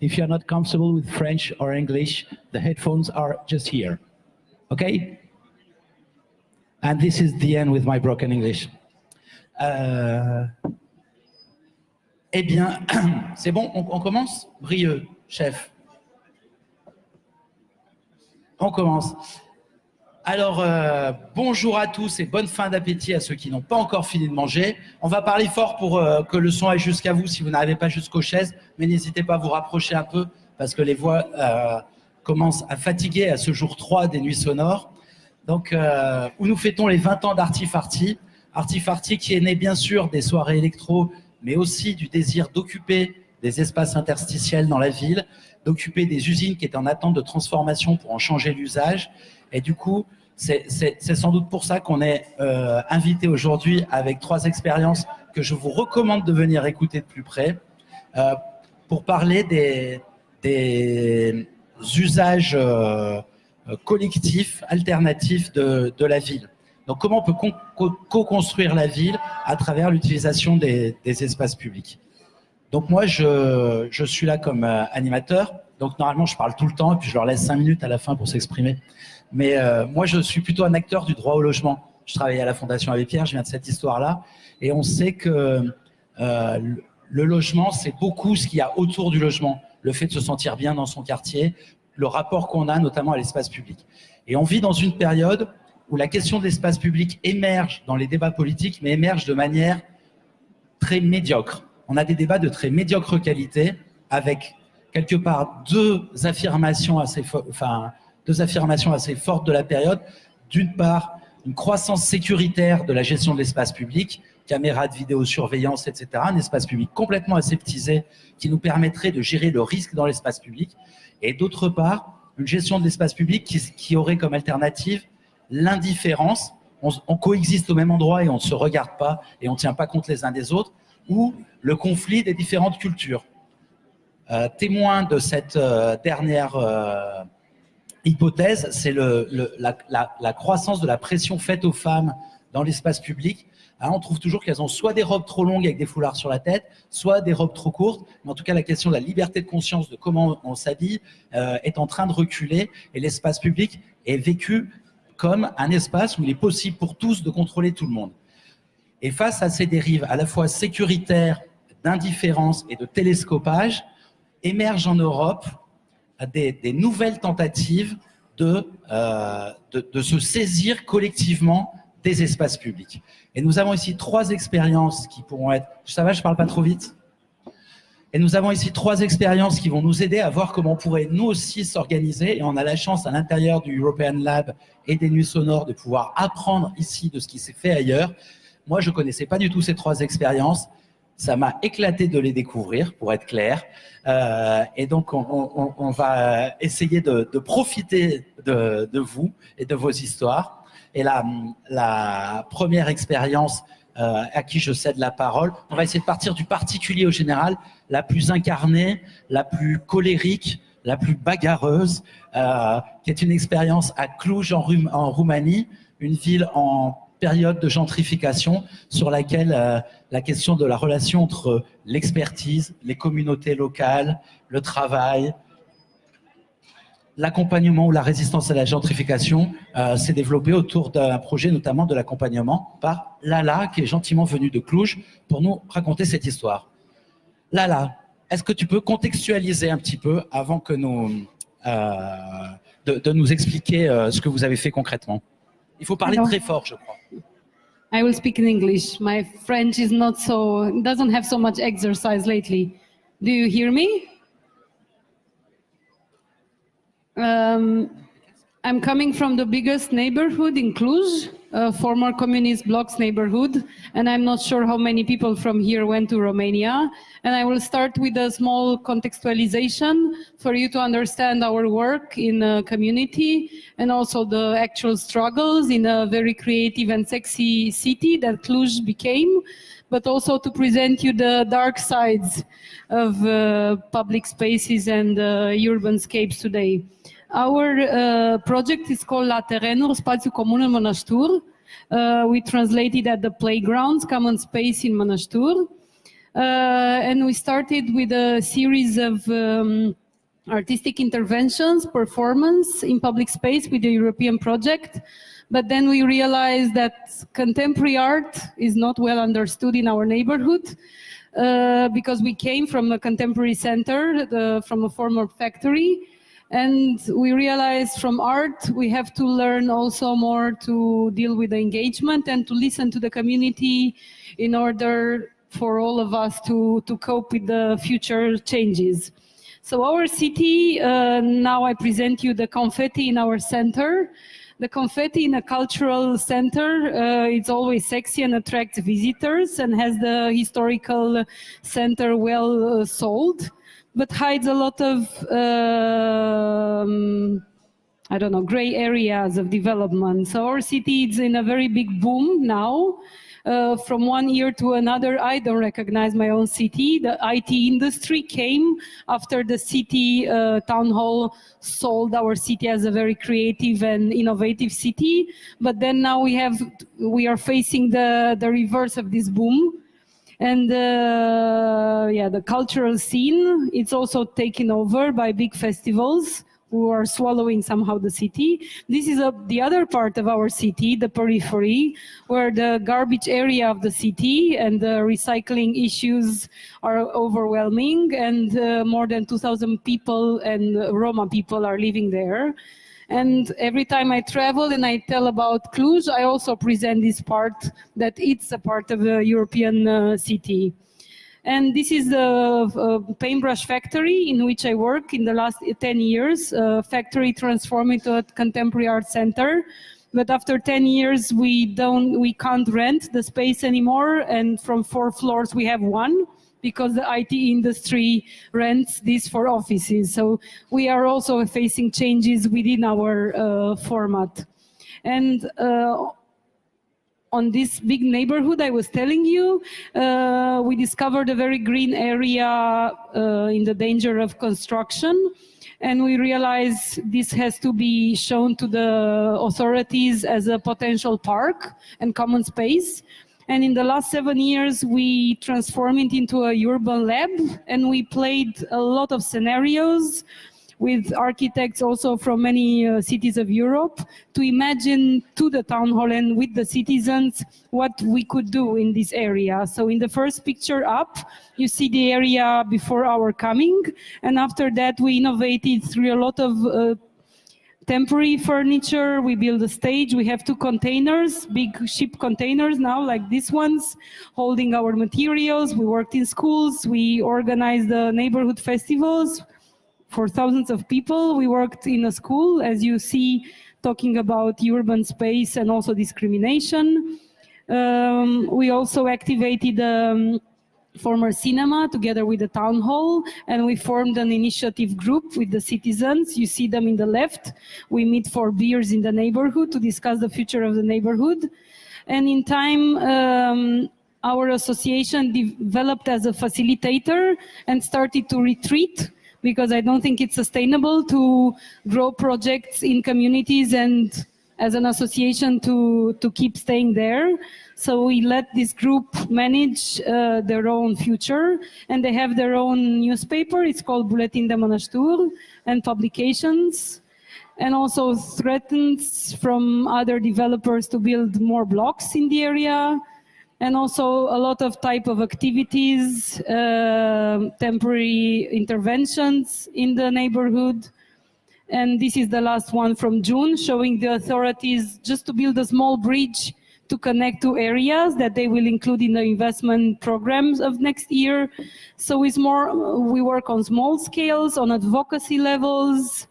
If you're not comfortable with French or English, the headphones are just here. Okay? And this is the end with my broken English. Eh bien, c'est bon, on commence? Brieux, chef. On commence. Alors, bonjour à tous et bonne fin d'appétit à ceux qui n'ont pas encore fini de manger. On va parler fort pour que le son aille jusqu'à vous si vous n'arrivez pas jusqu'aux chaises, mais n'hésitez pas à vous rapprocher un peu parce que les voix commencent à fatiguer à ce jour 3 des Nuits Sonores. Donc, où nous fêtons les 20 ans d'Artifarty. Artifarty qui est né bien sûr des soirées électro, mais aussi du désir d'occuper des espaces interstitiels dans la ville, d'occuper des usines qui étaient en attente de transformation pour en changer l'usage. Et du coup, c'est sans doute pour ça qu'on est invité aujourd'hui avec 3 expériences que je vous recommande de venir écouter de plus près pour parler des usages collectifs, alternatifs de la ville. Donc, comment on peut co-construire la ville à travers l'utilisation des espaces publics. Donc, moi, je suis là comme animateur. Donc, normalement, je parle tout le temps et puis je leur laisse 5 minutes à la fin pour s'exprimer. Mais moi, je suis plutôt un acteur du droit au logement. Je travaille à la Fondation Abbé Pierre, je viens de cette histoire-là. Et on sait que le logement, c'est beaucoup ce qu'il y a autour du logement. Le fait de se sentir bien dans son quartier, le rapport qu'on a notamment à l'espace public. Et on vit dans une période où la question de l'espace public émerge dans les débats politiques, mais émerge de manière très médiocre. On a des débats de très médiocre qualité, avec quelque part deux affirmations assez fortes de la période. D'une part, une croissance sécuritaire de la gestion de l'espace public, caméras de vidéosurveillance, etc. Un espace public complètement aseptisé qui nous permettrait de gérer le risque dans l'espace public. Et d'autre part, une gestion de l'espace public qui aurait comme alternative l'indifférence. On coexiste au même endroit et on ne se regarde pas et on ne tient pas compte les uns des autres, ou le conflit des différentes cultures. Témoin de cette dernière hypothèse, c'est la croissance de la pression faite aux femmes dans l'espace public. Hein, on trouve toujours qu'elles ont soit des robes trop longues avec des foulards sur la tête, soit des robes trop courtes. Mais en tout cas, la question de la liberté de conscience, de comment on s'habille, est en train de reculer. Et l'espace public est vécu comme un espace où il est possible pour tous de contrôler tout le monde. Et face à ces dérives à la fois sécuritaires, d'indifférence et de télescopage, émergent en Europe des nouvelles tentatives de se saisir collectivement des espaces publics. Et nous avons ici 3 expériences qui pourront être... Ça va, je ne parle pas trop vite? Et nous avons ici 3 expériences qui vont nous aider à voir comment on pourrait nous aussi s'organiser. Et on a la chance à l'intérieur du European Lab et des Nuits Sonores de pouvoir apprendre ici de ce qui s'est fait ailleurs. Moi, je ne connaissais pas du tout ces 3 expériences. Ça m'a éclaté de les découvrir, pour être clair. Et donc, on va essayer de profiter de vous et de vos histoires. Et la première expérience à qui je cède la parole, on va essayer de partir du particulier au général, la plus incarnée, la plus colérique, la plus bagarreuse, qui est une expérience à Cluj en Roumanie, une ville en période de gentrification sur laquelle la question de la relation entre l'expertise, les communautés locales, le travail, l'accompagnement ou la résistance à la gentrification s'est développée autour d'un projet notamment de l'accompagnement par Lala, qui est gentiment venue de Cluj pour nous raconter cette histoire. Lala, est-ce que tu peux contextualiser un petit peu avant que de nous expliquer ce que vous avez fait concrètement? Il faut parler très fort, je crois. I will speak in English. My French is doesn't have so much exercise lately. Do you hear me? I'm coming from the biggest neighborhood in Cluj, former communist blocks neighborhood, and I'm not sure how many people from here went to Romania. And I will start with a small contextualization for you to understand our work in a community and also the actual struggles in a very creative and sexy city that Cluj became, but also to present you the dark sides of public spaces and urban scapes today. Our project is called La Terenuri, Spațiu Comun în Mănăștur. We translated at the playgrounds, common space in Mănăștur. And we started with a series of artistic interventions, performance in public space with the European project. But then we realized that contemporary art is not well understood in our neighborhood because we came from a contemporary center, from a former factory. And we realized from art, we have to learn also more to deal with the engagement and to listen to the community in order for all of us to cope with the future changes. So our city, now I present you the confetti in our center. The confetti in a cultural center, it's always sexy and attracts visitors and has the historical center well sold, but hides a lot of, I don't know, gray areas of development. So our city is in a very big boom now. From one year to another, I don't recognize my own city. The IT industry came after the city town hall sold our city as a very creative and innovative city. But then now we are facing the reverse of this boom. And the cultural scene, it's also taken over by big festivals who are swallowing somehow the city. This is the other part of our city, the periphery, where the garbage area of the city and the recycling issues are overwhelming, and more than 2,000 people and Roma people are living there. And every time I travel and I tell about Cluj, I also present this part, that it's a part of the European city. And this is the paintbrush factory in which I work in the last 10 years. Factory transformed into a contemporary art center. But after 10 years, we can't rent the space anymore. And from 4 floors, we have 1 because the IT industry rents this for offices. So we are also facing changes within our format. And on this big neighborhood I was telling you, we discovered a very green area in the danger of construction. And we realized this has to be shown to the authorities as a potential park and common space. And in the last 7 years, we transformed it into a urban lab, and we played a lot of scenarios with architects also from many cities of Europe to imagine to the town hall and with the citizens what we could do in this area. So in the first picture up, you see the area before our coming, and after that we innovated through a lot of temporary furniture. We build a stage. We have 2 containers, big ship containers now, like these ones, holding our materials. We worked in schools. We organized the neighborhood festivals for thousands of people. We worked in a school, as you see, talking about urban space and also discrimination. We also activated former cinema together with the town hall, and we formed an initiative group with the citizens. You see them in the left. We meet for beers in the neighborhood to discuss the future of the neighborhood. And in time, our association developed as a facilitator and started to retreat, because I don't think it's sustainable to grow projects in communities and as an association to keep staying there. So we let this group manage their own future, and they have their own newspaper. It's called Buletin de Mănăștur, and publications, and also threatens from other developers to build more blocks in the area. And also a lot of type of activities, temporary interventions in the neighborhood. And this is the last one from June, showing the authorities just to build a small bridge to connect 2 areas that they will include in the investment programs of next year. So it's more, we work on small scales, on advocacy levels.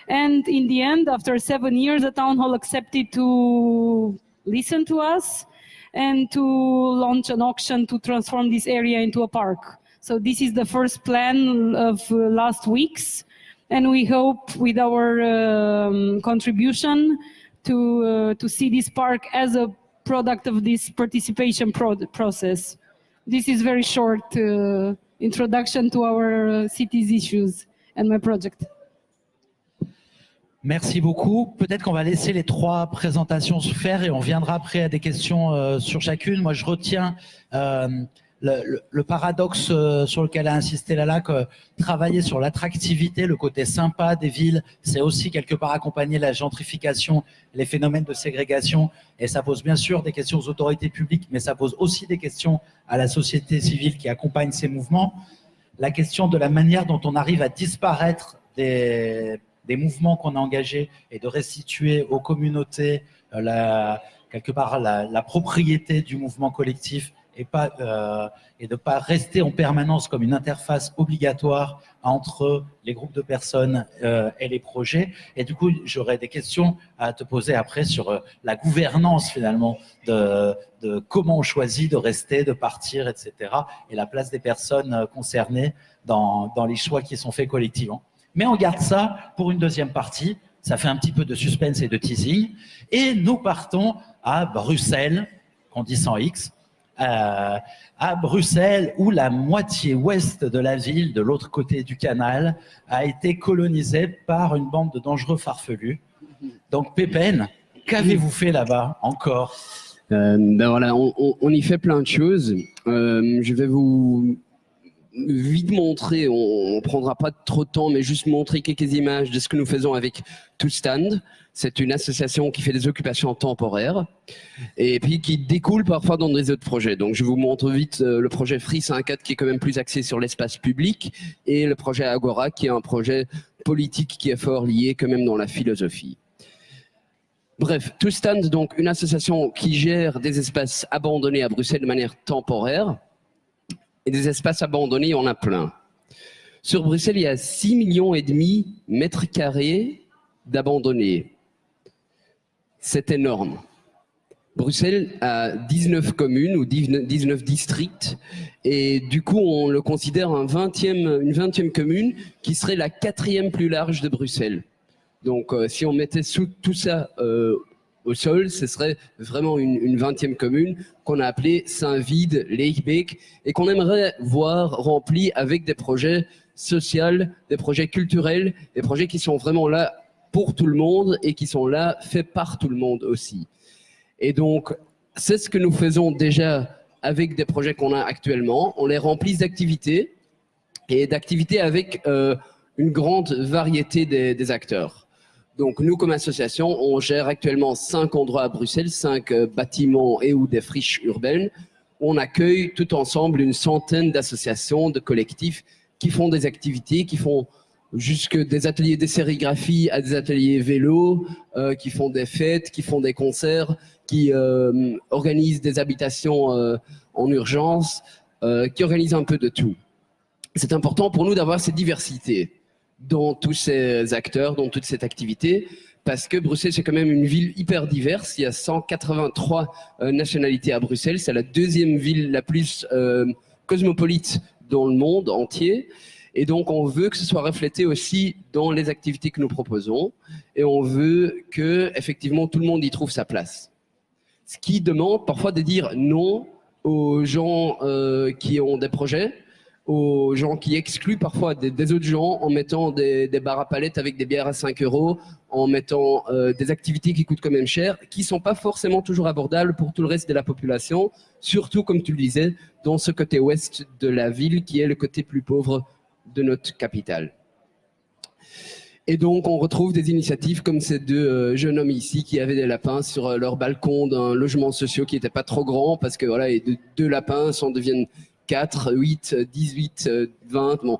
And in the end, after 7 years, the town hall accepted to listen to us and to launch an auction to transform this area into a park. So this is the first plan of last weeks, and we hope with our contribution to see this park as a product of this participation process. This is very short introduction to our city's issues and my project. Merci beaucoup. Peut-être qu'on va laisser les 3 présentations se faire et on viendra après à des questions sur chacune. Moi, je retiens le paradoxe sur lequel a insisté Lala, que travailler sur l'attractivité, le côté sympa des villes, c'est aussi quelque part accompagner la gentrification, les phénomènes de ségrégation. Et ça pose bien sûr des questions aux autorités publiques, mais ça pose aussi des questions à la société civile qui accompagne ces mouvements. La question de la manière dont on arrive à disparaître des mouvements qu'on a engagés et de restituer aux communautés quelque part la propriété du mouvement collectif et de ne pas rester en permanence comme une interface obligatoire entre les groupes de personnes et les projets. Et du coup, j'aurais des questions à te poser après sur la gouvernance finalement de comment on choisit de rester, de partir, etc. et la place des personnes concernées dans les choix qui sont faits collectivement. Mais on garde ça pour une deuxième partie. Ça fait un petit peu de suspense et de teasing. Et nous partons à Bruxelles, qu'on dit sans X, à Bruxelles, où la moitié ouest de la ville, de l'autre côté du canal, a été colonisée par une bande de dangereux farfelus. Donc, Pépène, qu'avez-vous fait là-bas encore? Ben voilà, on y fait plein de choses. Je vais vous vite montrer, on prendra pas trop de temps, mais juste montrer quelques images de ce que nous faisons avec To Stand. C'est une association qui fait des occupations temporaires et puis qui découle parfois dans des autres projets. Donc je vous montre vite le projet Free 54 qui est quand même plus axé sur l'espace public et le projet Agora qui est un projet politique qui est fort lié quand même dans la philosophie. Bref, To Stand, donc une association qui gère des espaces abandonnés à Bruxelles de manière temporaire. Et des espaces abandonnés, on a plein. Sur Bruxelles, il y a 6,5 millions de mètres carrés d'abandonnés. C'est énorme. Bruxelles a 19 communes ou 19 districts et du coup, on le considère une 20e commune qui serait la 4e plus large de Bruxelles. Donc, si on mettait tout ça au sol, ce serait vraiment une 20e commune qu'on a appelée Saint-Vide-Leegbeek et qu'on aimerait voir remplie avec des projets sociaux, des projets culturels, des projets qui sont vraiment là pour tout le monde et qui sont là faits par tout le monde aussi. Et donc, c'est ce que nous faisons déjà avec des projets qu'on a actuellement. On les remplit d'activités et d'activités avec une grande variété des acteurs. Donc nous, comme association, on gère actuellement 5 endroits à Bruxelles, 5 bâtiments et ou des friches urbaines. Où on accueille tout ensemble une centaine d'associations, de collectifs qui font des activités, qui font jusque des ateliers de sérigraphie à des ateliers vélo, qui font des fêtes, qui font des concerts, qui organisent des habitations en urgence, qui organisent un peu de tout. C'est important pour nous d'avoir cette diversité dans tous ces acteurs, dans toute cette activité, parce que Bruxelles, c'est quand même une ville hyper diverse. Il y a 183 nationalités à Bruxelles. C'est la 2e ville la plus cosmopolite dans le monde entier. Et donc, on veut que ce soit reflété aussi dans les activités que nous proposons. Et on veut que, effectivement, tout le monde y trouve sa place. Ce qui demande parfois de dire non aux gens qui ont des projets, aux gens qui excluent parfois des autres gens en mettant des bars à palettes avec des bières à 5 €, en mettant des activités qui coûtent quand même cher, qui ne sont pas forcément toujours abordables pour tout le reste de la population, surtout, comme tu le disais, dans ce côté ouest de la ville qui est le côté plus pauvre de notre capitale. Et donc, on retrouve des initiatives comme ces 2 jeunes hommes ici qui avaient des lapins sur leur balcon d'un logement social qui n'était pas trop grand parce que voilà, et 2 lapins s'en deviennent 4, 8, 18, 20, bon,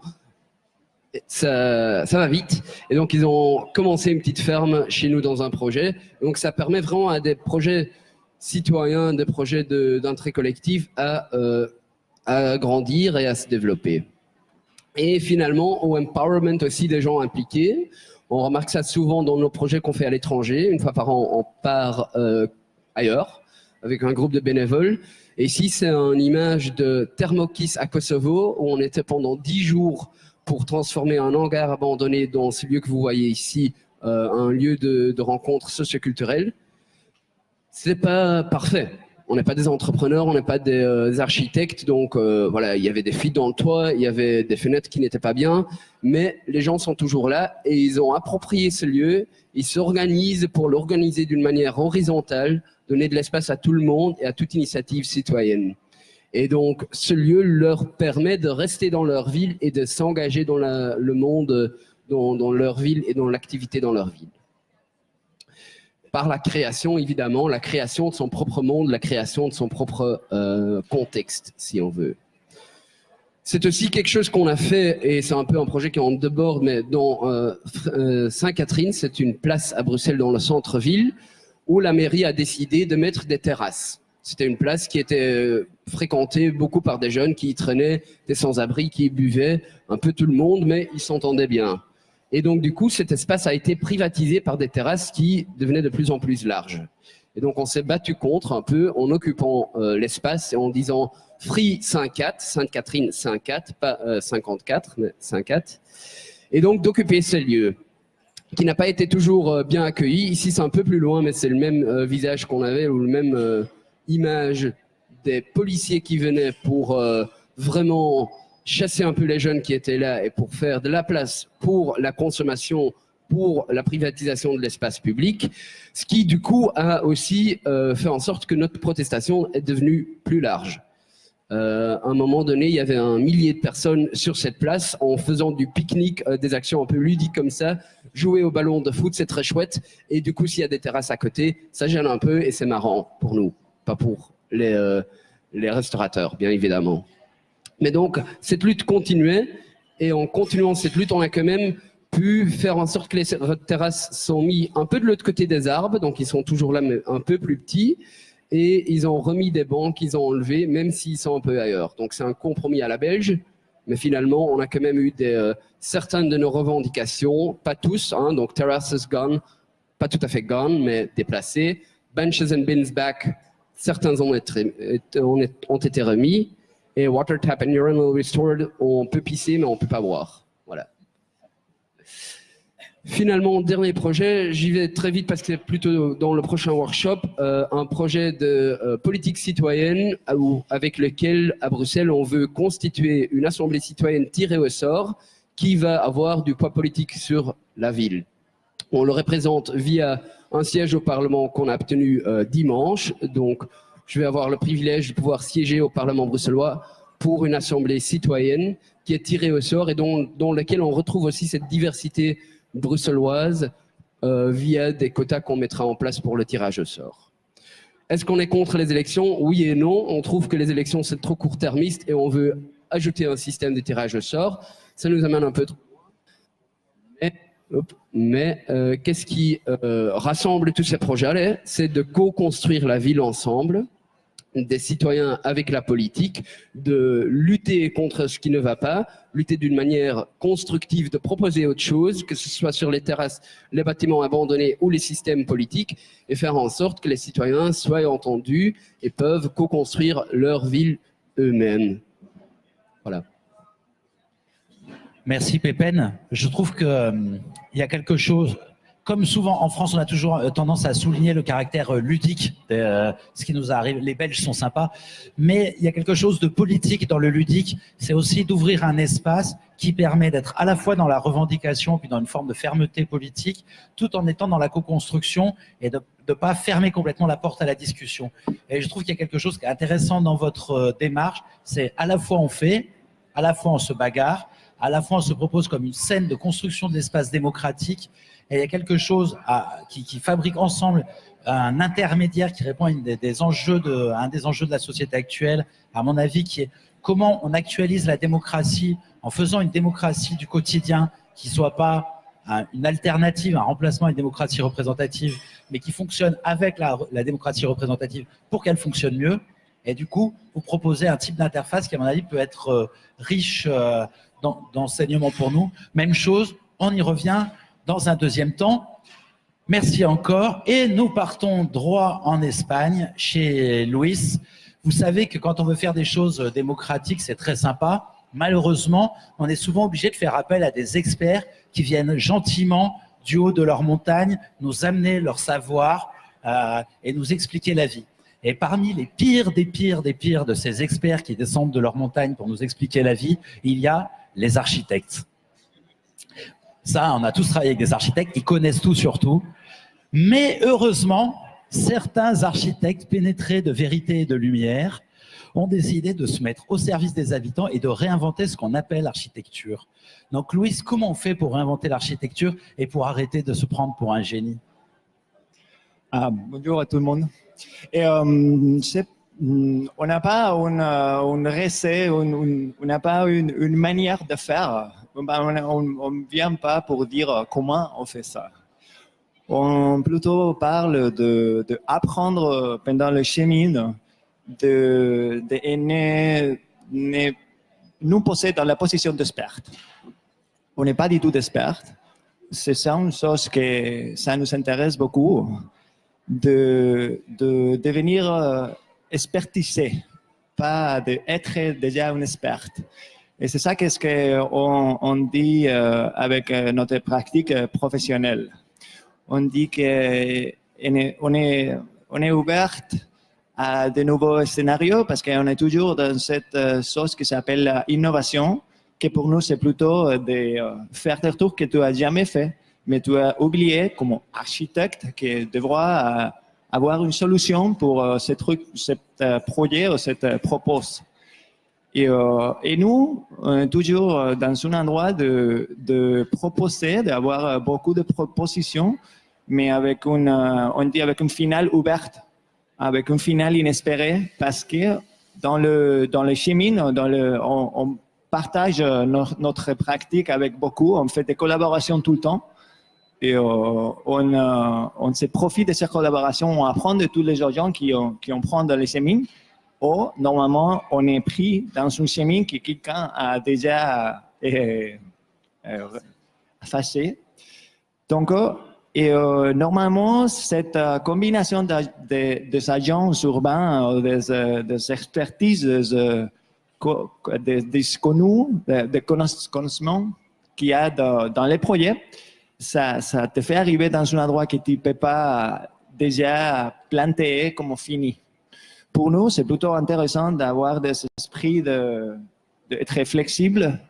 ça va vite. Et donc, ils ont commencé une petite ferme chez nous dans un projet. Donc, ça permet vraiment à des projets citoyens, des projets d'entrée collective à grandir et à se développer. Et finalement, au empowerment aussi des gens impliqués. On remarque ça souvent dans nos projets qu'on fait à l'étranger. Une fois par an, on part ailleurs avec un groupe de bénévoles. Et ici, c'est une image de Thermokis à Kosovo, où on était pendant 10 jours pour transformer un hangar abandonné dans ce lieu que vous voyez ici, un lieu de rencontre socioculturelle. C'est pas parfait. On n'est pas des entrepreneurs, on n'est pas des architectes, donc voilà, il y avait des fuites dans le toit, il y avait des fenêtres qui n'étaient pas bien, mais les gens sont toujours là et ils ont approprié ce lieu, ils s'organisent pour l'organiser d'une manière horizontale, donner de l'espace à tout le monde et à toute initiative citoyenne. Et donc, ce lieu leur permet de rester dans leur ville et de s'engager dans le monde, dans leur ville et dans l'activité dans leur ville. Par la création, évidemment, la création de son propre monde, la création de son propre contexte, si on veut. C'est aussi quelque chose qu'on a fait, et c'est un peu un projet qui est en débord, mais dans Sainte-Catherine, c'est une place à Bruxelles dans le centre-ville, où la mairie a décidé de mettre des terrasses. C'était une place qui était fréquentée beaucoup par des jeunes qui y traînaient, des sans-abri, qui y buvaient, un peu tout le monde, mais ils s'entendaient bien. Et donc, du coup, cet espace a été privatisé par des terrasses qui devenaient de plus en plus larges. Et donc, on s'est battu contre un peu en occupant l'espace et en disant Free 5-4, Sainte-Catherine 5-4, pas 54, mais 5-4. Et donc, d'occuper ce lieu qui n'a pas été toujours bien accueilli. Ici, c'est un peu plus loin, mais c'est le même visage qu'on avait, ou le même image des policiers qui venaient pour vraiment chasser un peu les jeunes qui étaient là et pour faire de la place pour la consommation, pour la privatisation de l'espace public, ce qui du coup a aussi fait en sorte que notre protestation est devenue plus large. À un moment donné, il y avait 1 millier de personnes sur cette place en faisant du pique-nique, des actions un peu ludiques comme ça, jouer au ballon de foot, c'est très chouette, et du coup s'il y a des terrasses à côté, ça gêne un peu et c'est marrant pour nous, pas pour les restaurateurs, bien évidemment. Mais donc, cette lutte continuait, et en continuant cette lutte, on a quand même pu faire en sorte que les terrasses sont mis un peu de l'autre côté des arbres, donc ils sont toujours là, mais un peu plus petits, et ils ont remis des bancs qu'ils ont enlevés, même s'ils sont un peu ailleurs. Donc c'est un compromis à la belge, mais finalement, on a quand même eu certaines de nos revendications, pas tous, hein, donc terraces gone, pas tout à fait gone, mais déplacées, benches and bins back, certains ont été remis, et water tap and urinal restored, on peut pisser, mais on ne peut pas boire. Voilà. Finalement, dernier projet, j'y vais très vite parce que c'est plutôt dans le prochain workshop, un projet de politique citoyenne avec lequel, à Bruxelles, on veut constituer une assemblée citoyenne tirée au sort qui va avoir du poids politique sur la ville. On le représente via un siège au Parlement qu'on a obtenu dimanche, donc je vais avoir le privilège de pouvoir siéger au Parlement bruxellois pour une assemblée citoyenne qui est tirée au sort et dans laquelle on retrouve aussi cette diversité bruxelloise via des quotas qu'on mettra en place pour le tirage au sort. Est-ce qu'on est contre les élections? Oui et non. On trouve que les élections, c'est trop court-termiste et on veut ajouter un système de tirage au sort. Ça nous amène un peu trop loin. Mais qu'est-ce qui rassemble tous ces projets-là? C'est de co-construire la ville ensemble, des citoyens avec la politique, de lutter contre ce qui ne va pas, lutter d'une manière constructive, de proposer autre chose, que ce soit sur les terrasses, les bâtiments abandonnés ou les systèmes politiques, et faire en sorte que les citoyens soient entendus et peuvent co-construire leur ville eux-mêmes. Voilà. Merci Pépène. Je trouve qu'il y a quelque chose, comme souvent en France, on a toujours tendance à souligner le caractère ludique de ce qui nous arrive. Les Belges sont sympas, mais il y a quelque chose de politique dans le ludique. C'est aussi d'ouvrir un espace qui permet d'être à la fois dans la revendication puis dans une forme de fermeté politique, tout en étant dans la co-construction et de ne pas fermer complètement la porte à la discussion. Et je trouve qu'il y a quelque chose qui est intéressant dans votre démarche, c'est à la fois on fait, à la fois on se bagarre, à la fois on se propose comme une scène de construction de l'espace démocratique. Et il y a quelque chose qui fabrique ensemble un intermédiaire qui répond à un des enjeux de la société actuelle, à mon avis, qui est comment on actualise la démocratie en faisant une démocratie du quotidien qui ne soit pas une alternative, un remplacement à une démocratie représentative, mais qui fonctionne avec la démocratie représentative pour qu'elle fonctionne mieux. Et du coup, vous proposez un type d'interface qui, à mon avis, peut être riche d'enseignements pour nous. Même chose, on y revient dans un deuxième temps. Merci encore. Et nous partons droit en Espagne, chez Luis. Vous savez que quand on veut faire des choses démocratiques, c'est très sympa. Malheureusement, on est souvent obligé de faire appel à des experts qui viennent gentiment, du haut de leur montagne, nous amener leur savoir et nous expliquer la vie. Et parmi les pires des pires des pires de ces experts qui descendent de leur montagne pour nous expliquer la vie, il y a les architectes. Ça, on a tous travaillé avec des architectes, ils connaissent tout sur tout. Mais heureusement, certains architectes pénétrés de vérité et de lumière ont décidé de se mettre au service des habitants et de réinventer ce qu'on appelle l'architecture. Donc Louis, comment on fait pour réinventer l'architecture et pour arrêter de se prendre pour un génie? Bonjour à tout le monde. Et, on n'a pas une recette, on n'a pas une manière de faire. On ne vient pas pour dire comment on fait ça. On plutôt parle d'apprendre pendant le chemin, nous poser dans la position d'expert. On n'est pas du tout d'expert. C'est ça une chose que ça nous intéresse beaucoup, de devenir expertisé, pas d'être déjà un expert. Et c'est ça qu'est-ce qu'on dit avec notre pratique professionnelle. On dit qu'on est ouvert à de nouveaux scénarios parce qu'on est toujours dans cette chose qui s'appelle innovation, que pour nous c'est plutôt de faire des trucs que tu n'as jamais fait, mais tu as oublié comme architecte que devra avoir une solution pour ce truc, ce projet ou cette propose. Et nous, on est toujours dans un endroit de proposer, d'avoir beaucoup de propositions, mais avec on dit avec une finale ouverte, avec une finale inespérée, parce que dans le chemin, on partage notre pratique avec beaucoup, on fait des collaborations tout le temps, et on se profite de ces collaborations, on apprend de tous les gens qui ont pris dans les chemins. Ou normalement, on est pris dans un chemin que quelqu'un a déjà effacé. Donc, normalement, cette combinaison des agents urbains, des expertises, des connaissances qu'il y a dans les projets, ça te fait arriver dans un endroit que tu ne peux pas déjà planter comme fini. Pour nous, c'est plutôt intéressant d'avoir des esprits d'être flexible,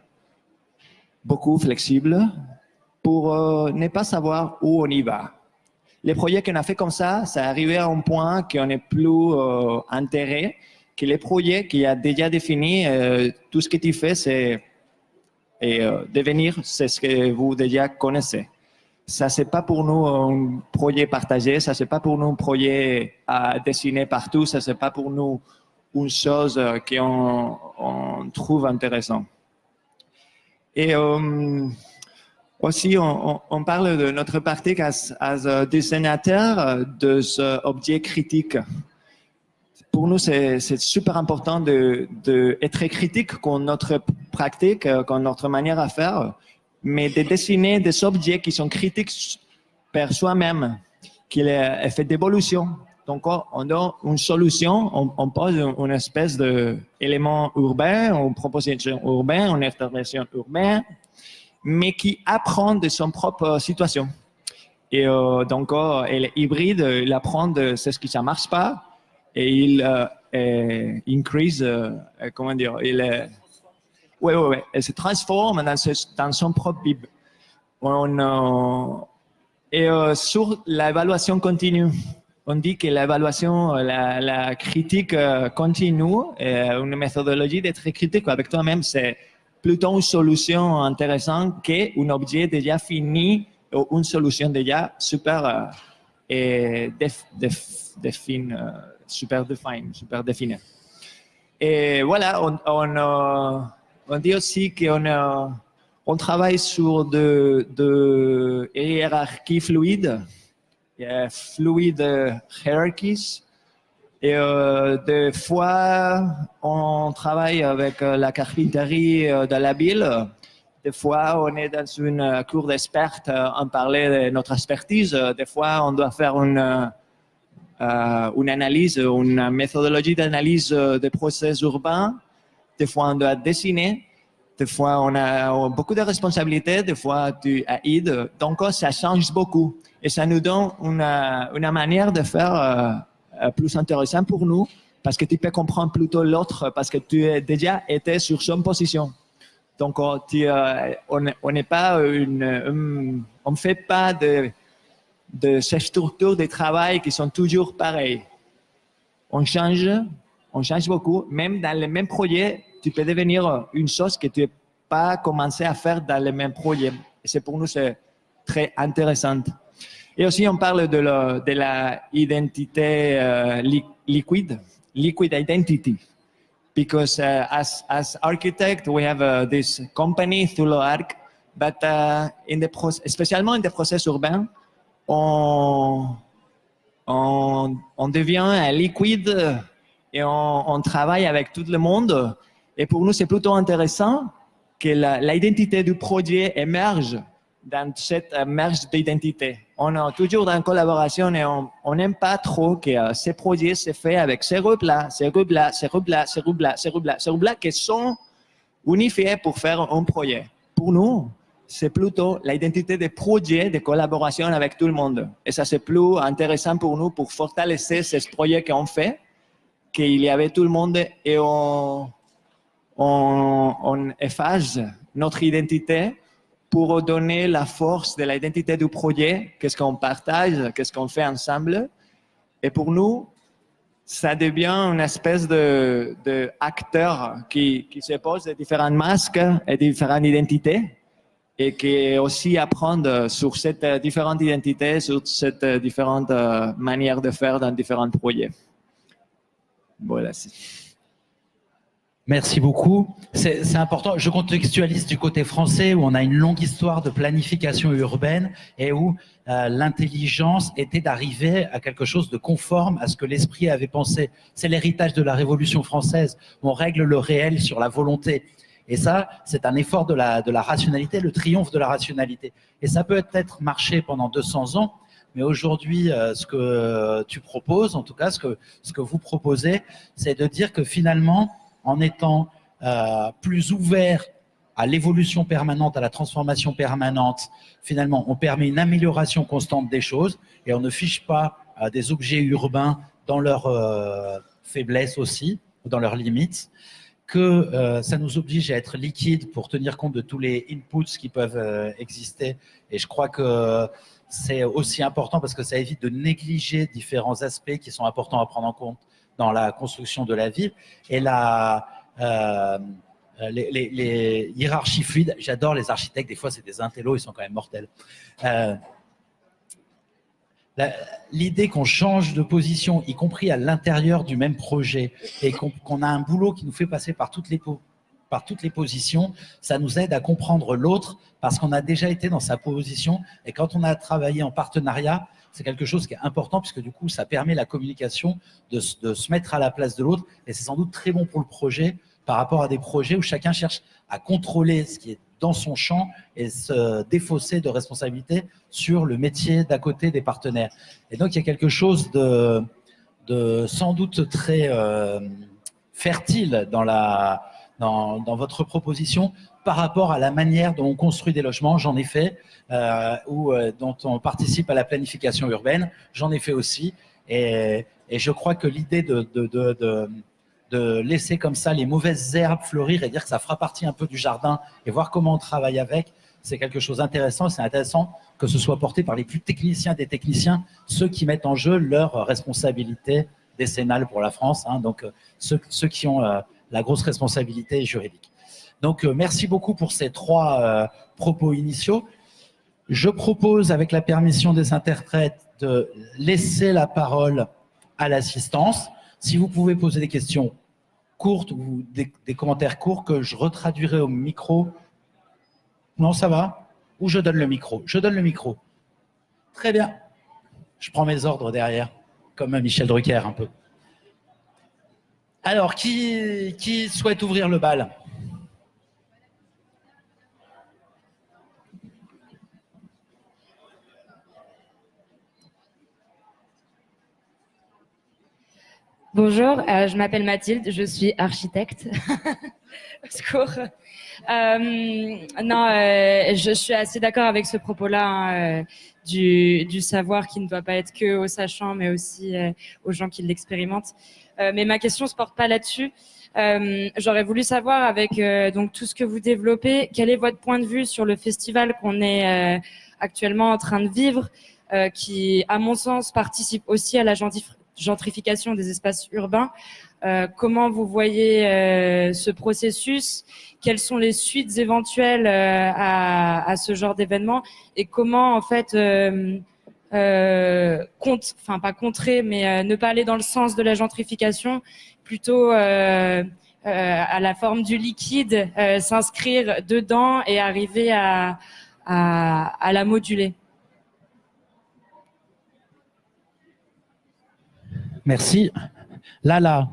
beaucoup flexible, pour ne pas savoir où on y va. Les projets qu'on a fait comme ça, c'est arrivé à un point qu'on n'est plus intérêt, que les projets qu'il y a déjà définis, tout ce que tu fais, c'est devenir, c'est ce que vous déjà connaissez. Ça, c'est pas pour nous un projet partagé, ça, c'est pas pour nous un projet à dessiner partout, ça, c'est pas pour nous une chose qu'on trouve intéressant. Et aussi, on parle de notre pratique as dessinateur des objets critiques. Pour nous, c'est super important d'être critique con notre pratique, con notre manière à faire, mais de dessiner des objets qui sont critiques par soi-même, qui est fait d'évolution. Donc, on donne une solution, on pose une espèce d'élément urbain, une proposition urbaine, une intervention urbaine, mais qui apprend de son propre situation. Et donc, elle est hybride, il apprend de ce qui ne marche pas, et il increase, comment dire, elle se transforme dans son propre Bible. Et sur l'évaluation continue, on dit que l'évaluation, la critique continue, une méthodologie d'être critique avec toi-même, c'est plutôt une solution intéressante qu'un objet déjà fini ou une solution déjà super super définie. Et voilà, on dit aussi qu'on travaille sur de hiérarchies fluides, fluid hierarchies. Et des fois, on travaille avec la carpinterie de la ville. Des fois, on est dans une cour d'experts, on parlait de notre expertise. Des fois, on doit faire une analyse, une méthodologie d'analyse des process urbains. Des fois, on doit dessiner. Des fois, on a beaucoup de responsabilités. Des fois, tu aides. Donc, ça change beaucoup. Et ça nous donne une manière de faire plus intéressant pour nous parce que tu peux comprendre plutôt l'autre parce que tu as déjà été sur son position. Donc, on n'est pas on ne fait pas de ces structures de travail qui sont toujours pareilles. On change, on change beaucoup. Même dans le même projet, tu peux devenir une chose que tu n'as pas commencé à faire dans le même projet. Et c'est pour nous, c'est très intéressant. Et aussi, on parle de la identité liquid identity. Because as architect, we have this company, Thulo Arc, but spécialement in the process urbain, on devient liquide et on travaille avec tout le monde. Et pour nous, c'est plutôt intéressant que l'identité du projet émerge dans cette merge d'identité. On est toujours dans collaboration et on n'aime pas trop que ces projets se fassent avec ces groupes-là, ces groupes-là, ces groupes-là, ces groupes-là, ces groupes-là, ces groupes-là qui sont unifiés pour faire un projet. Pour nous, c'est plutôt l'identité des projets de collaboration avec tout le monde. Et ça, c'est plus intéressant pour nous pour fortalecer ces projets qu'on fait, qu'il y avait tout le monde et on efface notre identité pour donner la force de l'identité du projet, qu'est-ce qu'on partage, qu'est-ce qu'on fait ensemble. Et pour nous, ça devient une espèce de acteur qui se pose de différents masques et différentes identités et qui aussi apprend sur cette différente identité, sur cette différente manière de faire dans différents projets. Voilà. Merci beaucoup. C'est important. Je contextualise du côté français où on a une longue histoire de planification urbaine et où l'intelligence était d'arriver à quelque chose de conforme à ce que l'esprit avait pensé. C'est l'héritage de la Révolution française où on règle le réel sur la volonté. Et ça, c'est un effort de la rationalité, le triomphe de la rationalité. Et ça peut peut-être marcher pendant 200 ans, mais aujourd'hui, ce que tu proposes, en tout cas ce que vous proposez, c'est de dire que finalement, en étant plus ouvert à l'évolution permanente, à la transformation permanente, finalement, on permet une amélioration constante des choses et on ne fiche pas des objets urbains dans leurs faiblesses aussi, dans leurs limites, que ça nous oblige à être liquide pour tenir compte de tous les inputs qui peuvent exister. Et je crois que c'est aussi important parce que ça évite de négliger différents aspects qui sont importants à prendre en compte dans la construction de la ville et les hiérarchies fluides. J'adore les architectes, des fois c'est des intellos, ils sont quand même mortels. L'idée qu'on change de position, y compris à l'intérieur du même projet, et qu'on a un boulot qui nous fait passer par toutes les positions, ça nous aide à comprendre l'autre parce qu'on a déjà été dans sa position et quand on a travaillé en partenariat, c'est quelque chose qui est important puisque du coup, ça permet la communication de se mettre à la place de l'autre et c'est sans doute très bon pour le projet par rapport à des projets où chacun cherche à contrôler ce qui est dans son champ et se défausser de responsabilité sur le métier d'à côté des partenaires. Et donc, il y a quelque chose de sans doute très fertile dans votre proposition par rapport à la manière dont on construit des logements. J'en ai fait, dont on participe à la planification urbaine, j'en ai fait aussi. Et je crois que l'idée de laisser comme ça les mauvaises herbes fleurir et dire que ça fera partie un peu du jardin et voir comment on travaille avec, c'est quelque chose d'intéressant. C'est intéressant que ce soit porté par les plus techniciens des techniciens, ceux qui mettent en jeu leur responsabilité décennale pour la France, hein, donc ceux qui ont la grosse responsabilité juridique. Donc, merci beaucoup pour ces 3 propos initiaux. Je propose, avec la permission des interprètes, de laisser la parole à l'assistance. Si vous pouvez poser des questions courtes ou des commentaires courts que je retraduirai au micro. Non, ça va? Ou je donne le micro? Je donne le micro. Très bien. Je prends mes ordres derrière, comme Michel Drucker un peu. Alors, qui souhaite ouvrir le bal? Bonjour, je m'appelle Mathilde, je suis architecte. Au secours. Je suis assez d'accord avec ce propos-là, hein, du savoir qui ne doit pas être que aux sachants, mais aussi aux gens qui l'expérimentent. Mais ma question se porte pas là-dessus. J'aurais voulu savoir, avec donc tout ce que vous développez, quel est votre point de vue sur le festival qu'on est actuellement en train de vivre, qui, à mon sens, participe aussi à la gentrification des espaces urbains. comment vous voyez ce processus, quelles sont les suites éventuelles à ce genre d'événement et comment en fait pas contrer, mais ne pas aller dans le sens de la gentrification, plutôt à la forme du liquide, s'inscrire dedans et arriver à la moduler. Merci. Lala,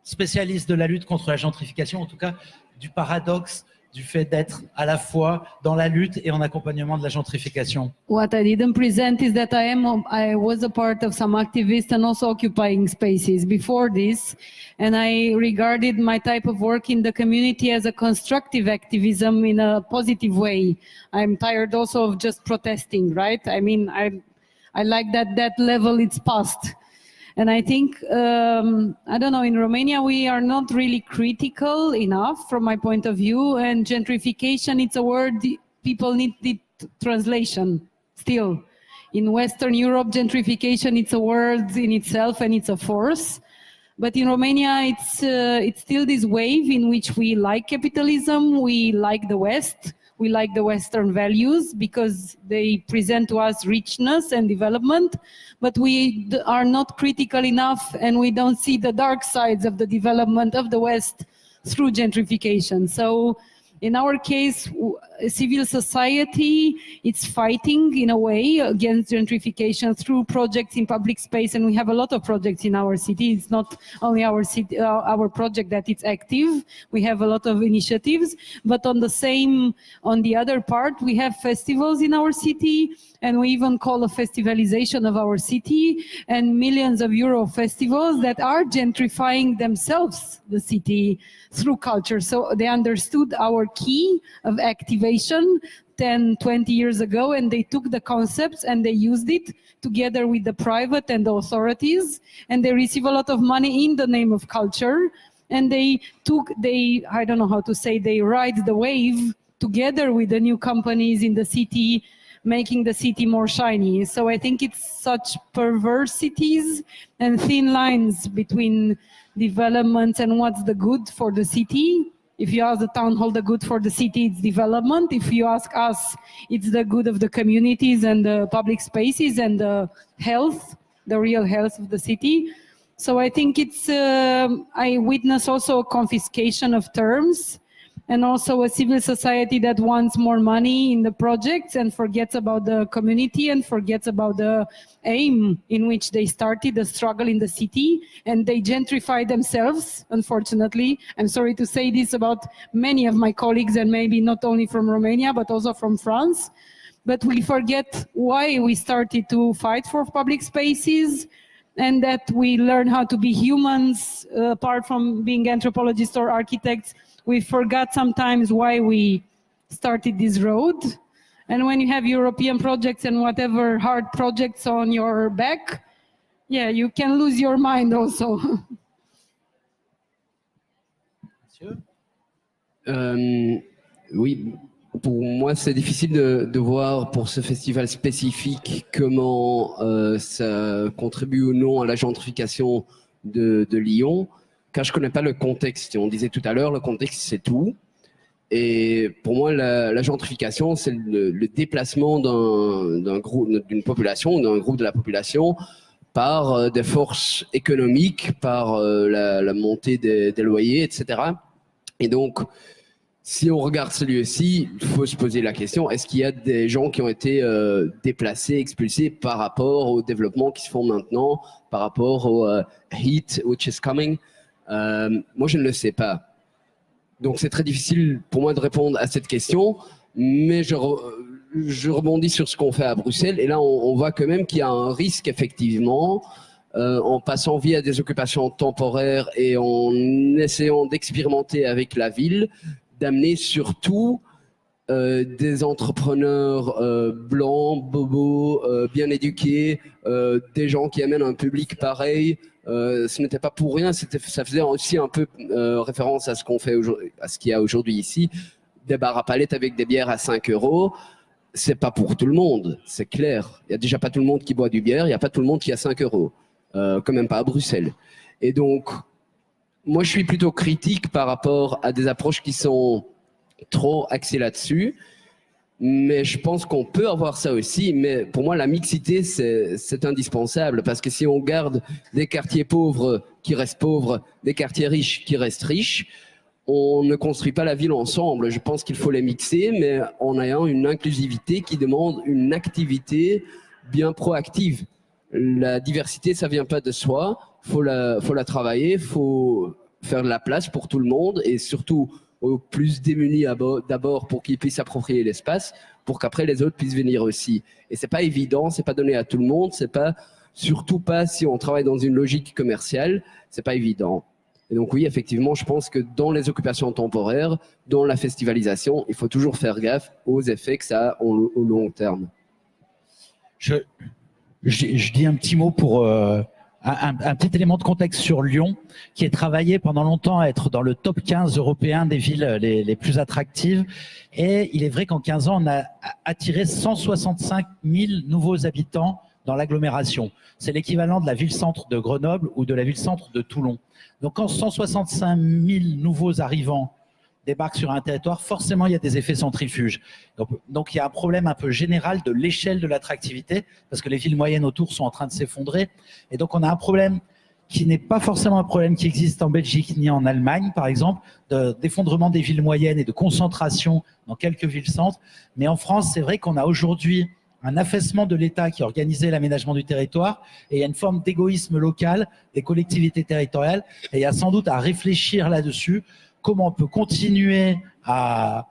spécialiste de la lutte contre la gentrification, en tout cas du paradoxe du fait d'être à la fois dans la lutte et en accompagnement de la gentrification. What I didn't present is that I was a part of some activists and also occupying spaces before this, and I regarded my type of work in the community as a constructive activism in a positive way. I'm tired also of just protesting, right? I mean, I like that level it's past. And I think, I don't know, in Romania, we are not really critical enough from my point of view. And gentrification, it's a word people need translation still. In Western Europe, gentrification, it's a word in itself and it's a force. But in Romania, it's still this wave in which we like capitalism, we like the West, we like the Western values because they present to us richness and development, but we are not critical enough and we don't see the dark sides of the development of the West through gentrification. So in our case, civil society, it's fighting in a way against gentrification through projects in public space, and we have a lot of projects in our city. It's not only our city, our project that it's active. We have a lot of initiatives, but on the other part, we have festivals in our city, and we even call a festivalization of our city, and millions of euro festivals that are gentrifying themselves, the city, through culture. So they understood our key of activation 10, 20 years ago, and they took the concepts and they used it together with the private and the authorities, and they receive a lot of money in the name of culture, and they I don't know how to say, they ride the wave together with the new companies in the city, making the city more shiny. So I think it's such perversities and thin lines between development and what's the good for the city. If you ask the town hall the good for the city, it's development. If you ask us, it's the good of the communities and the public spaces and the health, the real health of the city. So I think it's, I witness also a confiscation of terms, and also a civil society that wants more money in the projects and forgets about the community and forgets about the aim in which they started the struggle in the city, and they gentrify themselves, unfortunately. I'm sorry to say this about many of my colleagues, and maybe not only from Romania, but also from France. But we forget why we started to fight for public spaces, and that we learn how to be humans, apart from being anthropologists or architects. We forgot sometimes why we started this road. And when you have European projects and whatever hard projects on your back, yeah, you can lose your mind also. Oui, pour moi, c'est difficile de voir pour ce festival spécifique comment ça contribue ou non à la gentrification de Lyon, car je ne connais pas le contexte. On disait tout à l'heure, le contexte, c'est tout. Et pour moi, la gentrification, c'est le déplacement d'une population, d'un groupe de la population par des forces économiques, par la montée des loyers, etc. Et donc, si on regarde ce lieu-ci, il faut se poser la question, est-ce qu'il y a des gens qui ont été déplacés, expulsés par rapport au développement qui se font maintenant, par rapport au heat which is coming? Moi, je ne le sais pas. Donc, c'est très difficile pour moi de répondre à cette question, mais je rebondis sur ce qu'on fait à Bruxelles. Et là, on voit quand même qu'il y a un risque, effectivement, en passant via des occupations temporaires et en essayant d'expérimenter avec la ville, d'amener surtout des entrepreneurs blancs, bobos, bien éduqués, des gens qui amènent un public pareil. Ce n'était pas pour rien, ça faisait aussi un peu référence à ce qu'on fait aujourd'hui, à ce qu'il y a aujourd'hui ici, des bars à palettes avec des bières à 5 €. C'est pas pour tout le monde, c'est clair. Il y a déjà pas tout le monde qui boit du bière, il y a pas tout le monde qui a 5 €, quand même pas à Bruxelles. Et donc, moi, je suis plutôt critique par rapport à des approches qui sont trop axées là-dessus. Mais je pense qu'on peut avoir ça aussi. Mais pour moi, la mixité, c'est indispensable. Parce que si on garde des quartiers pauvres qui restent pauvres, des quartiers riches qui restent riches, on ne construit pas la ville ensemble. Je pense qu'il faut les mixer, mais en ayant une inclusivité qui demande une activité bien proactive. La diversité, ça vient pas de soi. Faut la travailler, faut faire de la place pour tout le monde et surtout aux plus démunis d'abord pour qu'ils puissent s'approprier l'espace, pour qu'après les autres puissent venir aussi. Et c'est pas évident, c'est pas donné à tout le monde, c'est pas, surtout pas si on travaille dans une logique commerciale, c'est pas évident. Et donc oui, effectivement, je pense que dans les occupations temporaires, dans la festivalisation, il faut toujours faire gaffe aux effets que ça a au long terme. Je dis un petit mot pour un petit élément de contexte sur Lyon, qui est travaillé pendant longtemps à être dans le top 15 européen des villes les plus attractives. Et il est vrai qu'en 15 ans, on a attiré 165 000 nouveaux habitants dans l'agglomération. C'est l'équivalent de la ville-centre de Grenoble ou de la ville-centre de Toulon. Donc quand 165 000 nouveaux arrivants débarquent sur un territoire, forcément il y a des effets centrifuges. Donc il y a un problème un peu général de l'échelle de l'attractivité, parce que les villes moyennes autour sont en train de s'effondrer. Et donc on a un problème qui n'est pas forcément un problème qui existe en Belgique ni en Allemagne, par exemple, d'effondrement des villes moyennes et de concentration dans quelques villes-centres. Mais en France, c'est vrai qu'on a aujourd'hui un affaissement de l'État qui organisait l'aménagement du territoire, et il y a une forme d'égoïsme local des collectivités territoriales, et il y a sans doute à réfléchir là-dessus, comment on peut continuer à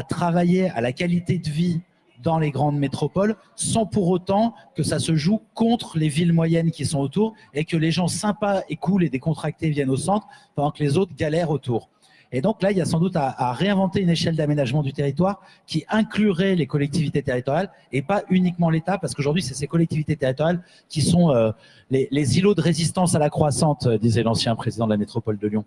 travailler à la qualité de vie dans les grandes métropoles, sans pour autant que ça se joue contre les villes moyennes qui sont autour, et que les gens sympas et cool et décontractés viennent au centre, pendant que les autres galèrent autour. Et donc là, il y a sans doute à réinventer une échelle d'aménagement du territoire qui inclurait les collectivités territoriales et pas uniquement l'État, parce qu'aujourd'hui, c'est ces collectivités territoriales qui sont les îlots de résistance à la croissante, disait l'ancien président de la métropole de Lyon.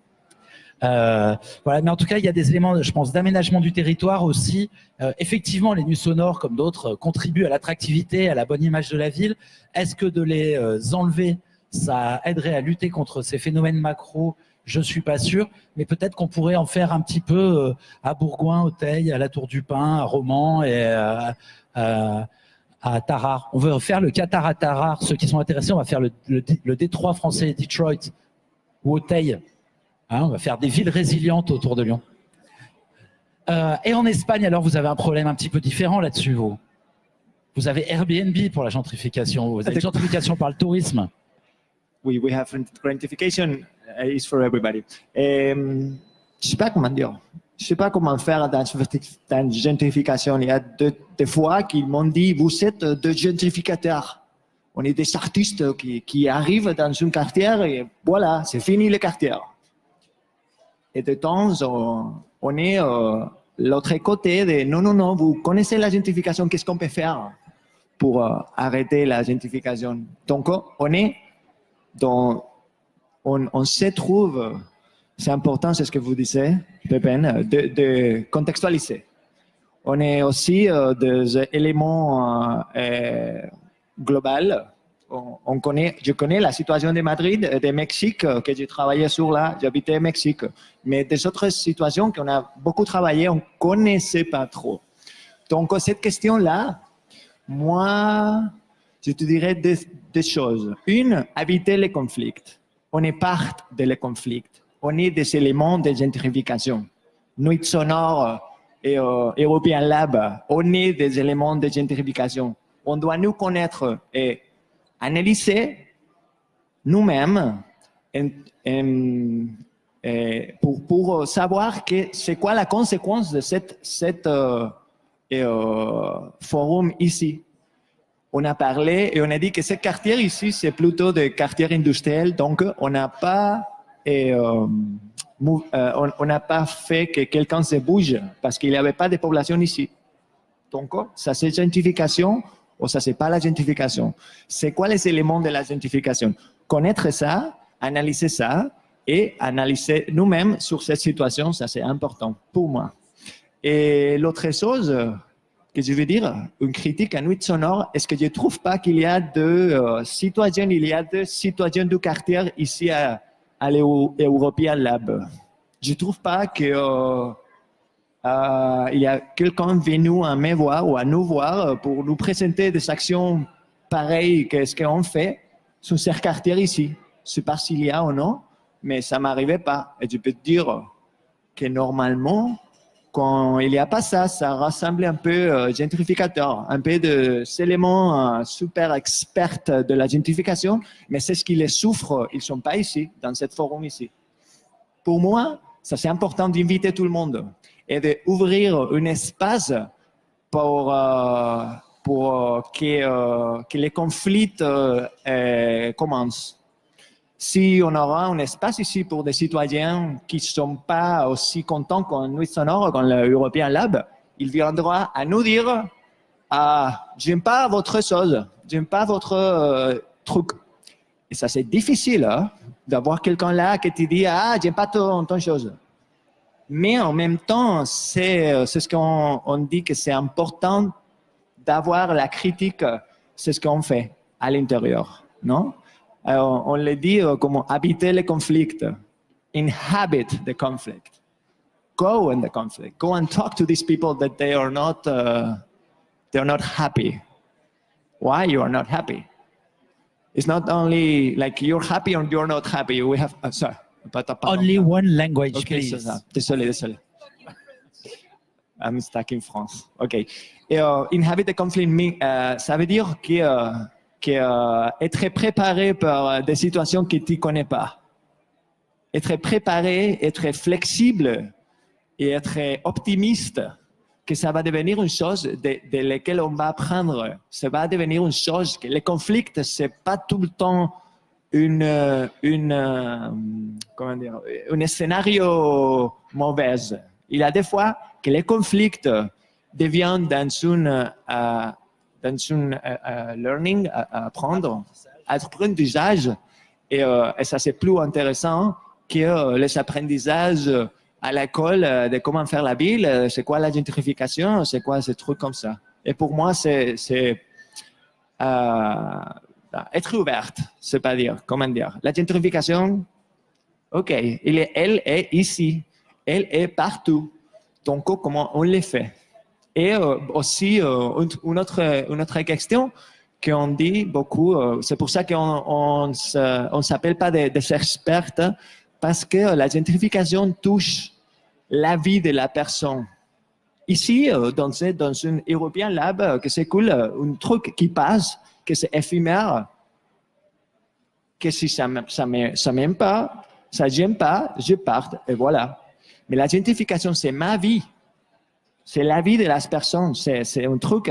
Voilà, mais en tout cas, il y a des éléments, je pense, d'aménagement du territoire aussi. Effectivement, les nuits sonores, comme d'autres, contribuent à l'attractivité, à la bonne image de la ville. Est-ce que de les enlever, ça aiderait à lutter contre ces phénomènes macro? Je suis pas sûr, mais peut-être qu'on pourrait en faire un petit peu à Bourgoin, au Teil, à la Tour du Pin, à Romans et à Tarare. On veut faire le Qatar à Tarare. Ceux qui sont intéressés, on va faire le Détroit français, Detroit ou au Teil. Hein, on va faire des villes résilientes autour de Lyon. Et en Espagne, alors, vous avez un problème un petit peu différent là-dessus, vous. Vous avez Airbnb pour la gentrification. Vous avez une gentrification par le tourisme. We have gentrification is for everybody. Je sais pas comment dire. Je sais pas comment faire dans gentrification. Il y a des fois qu'ils m'ont dit, vous êtes des gentrificateurs. On est des artistes qui arrivent dans un quartier et voilà, c'est fini le quartier. Et de temps, on est l'autre côté de non, vous connaissez la gentrification, qu'est-ce qu'on peut faire pour arrêter la gentrification? Donc, on se trouve, c'est important, c'est ce que vous disiez, Pépin, de contextualiser. On est aussi des éléments globaux. Je connais la situation de Madrid et de Mexique, que j'ai travaillé sur là, j'habitais au Mexique. Mais des autres situations qu'on a beaucoup travaillé, on ne connaissait pas trop. Donc, cette question-là, moi, je te dirais des choses. Une, éviter les conflits. On est part des conflits. On est des éléments de gentrification. Nuit sonore et European Lab, on est des éléments de gentrification. On doit nous connaître et analyser nous-mêmes pour savoir c'est quoi la conséquence de cette forum ici. On a parlé et on a dit que ce quartier ici, c'est plutôt des quartiers industriels, donc on n'a pas fait que quelqu'un se bouge parce qu'il n'y avait pas de population ici. Donc, ça c'est gentrification ou ça c'est pas la gentrification. C'est quoi les éléments de la gentrification? Connaître ça, analyser ça et analyser nous-mêmes sur cette situation, ça c'est important pour moi. Et l'autre chose que je veux dire, une critique à Nuit Sonore, est-ce que je ne trouve pas qu'il y a deux citoyens du quartier ici à l'European Lab. Je ne trouve pas que il y a quelqu'un venu à me voir ou à nous voir pour nous présenter des actions pareilles que ce qu'on fait sur ces quartiers ici. Je ne sais pas s'il y a ou non, mais ça ne m'arrivait pas. Et je peux te dire que normalement, quand il n'y a pas ça, ça ressemble un peu gentrificateur, un peu de éléments super experts de la gentrification, mais c'est ce qui les souffre, ils ne sont pas ici, dans ce forum ici. Pour moi, ça c'est important d'inviter tout le monde et d'ouvrir un espace pour que les conflits commencent. Si on aura un espace ici pour des citoyens qui ne sont pas aussi contents qu'en Nuit Sonore, qu'en l'European Lab, ils viendront à nous dire « j'aime pas votre chose, j'aime pas votre truc ». Et ça, c'est difficile hein, d'avoir quelqu'un là qui te dit « ah, j'aime pas ton chose ». Mais en même temps, c'est ce qu'on dit que c'est important d'avoir la critique, c'est ce qu'on fait à l'intérieur, non? On le dit comme habiter le conflit, inhabit the conflict, go in the conflict, go and talk to these people that they are not happy. Why you are not happy? It's not only like you're happy or you're not happy. We have sorry. Only one language, okay, please. c'est ça. Désolé. I'm stuck in France. OK. Et inhabit the conflict, ça veut dire être préparé par des situations que tu ne connais pas. Être préparé, être flexible et être optimiste que ça va devenir une chose de laquelle on va apprendre. Ça va devenir une chose que les conflits, ce n'est pas tout le temps un scénario mauvais. Il y a des fois que les conflits deviennent dans une learning, apprendre, apprentissage, et ça c'est plus intéressant que les apprentissages à l'école de comment faire la ville, c'est quoi la gentrification, c'est quoi ces trucs comme ça. Et pour moi, c'est être ouverte, c'est-à-dire, comment dire, la gentrification, ok, elle est ici, elle est partout. Donc, comment on le fait? Et aussi, une autre question qu'on dit beaucoup, c'est pour ça qu'on ne s'appelle pas des experts, parce que la gentrification touche la vie de la personne. Ici, dans une European Lab, que c'est cool, un truc qui passe, que c'est éphémère, que si ça m'aime pas, ça j'aime pas, je parte, et voilà. Mais la gentrification, c'est ma vie. C'est la vie de la personne. C'est un truc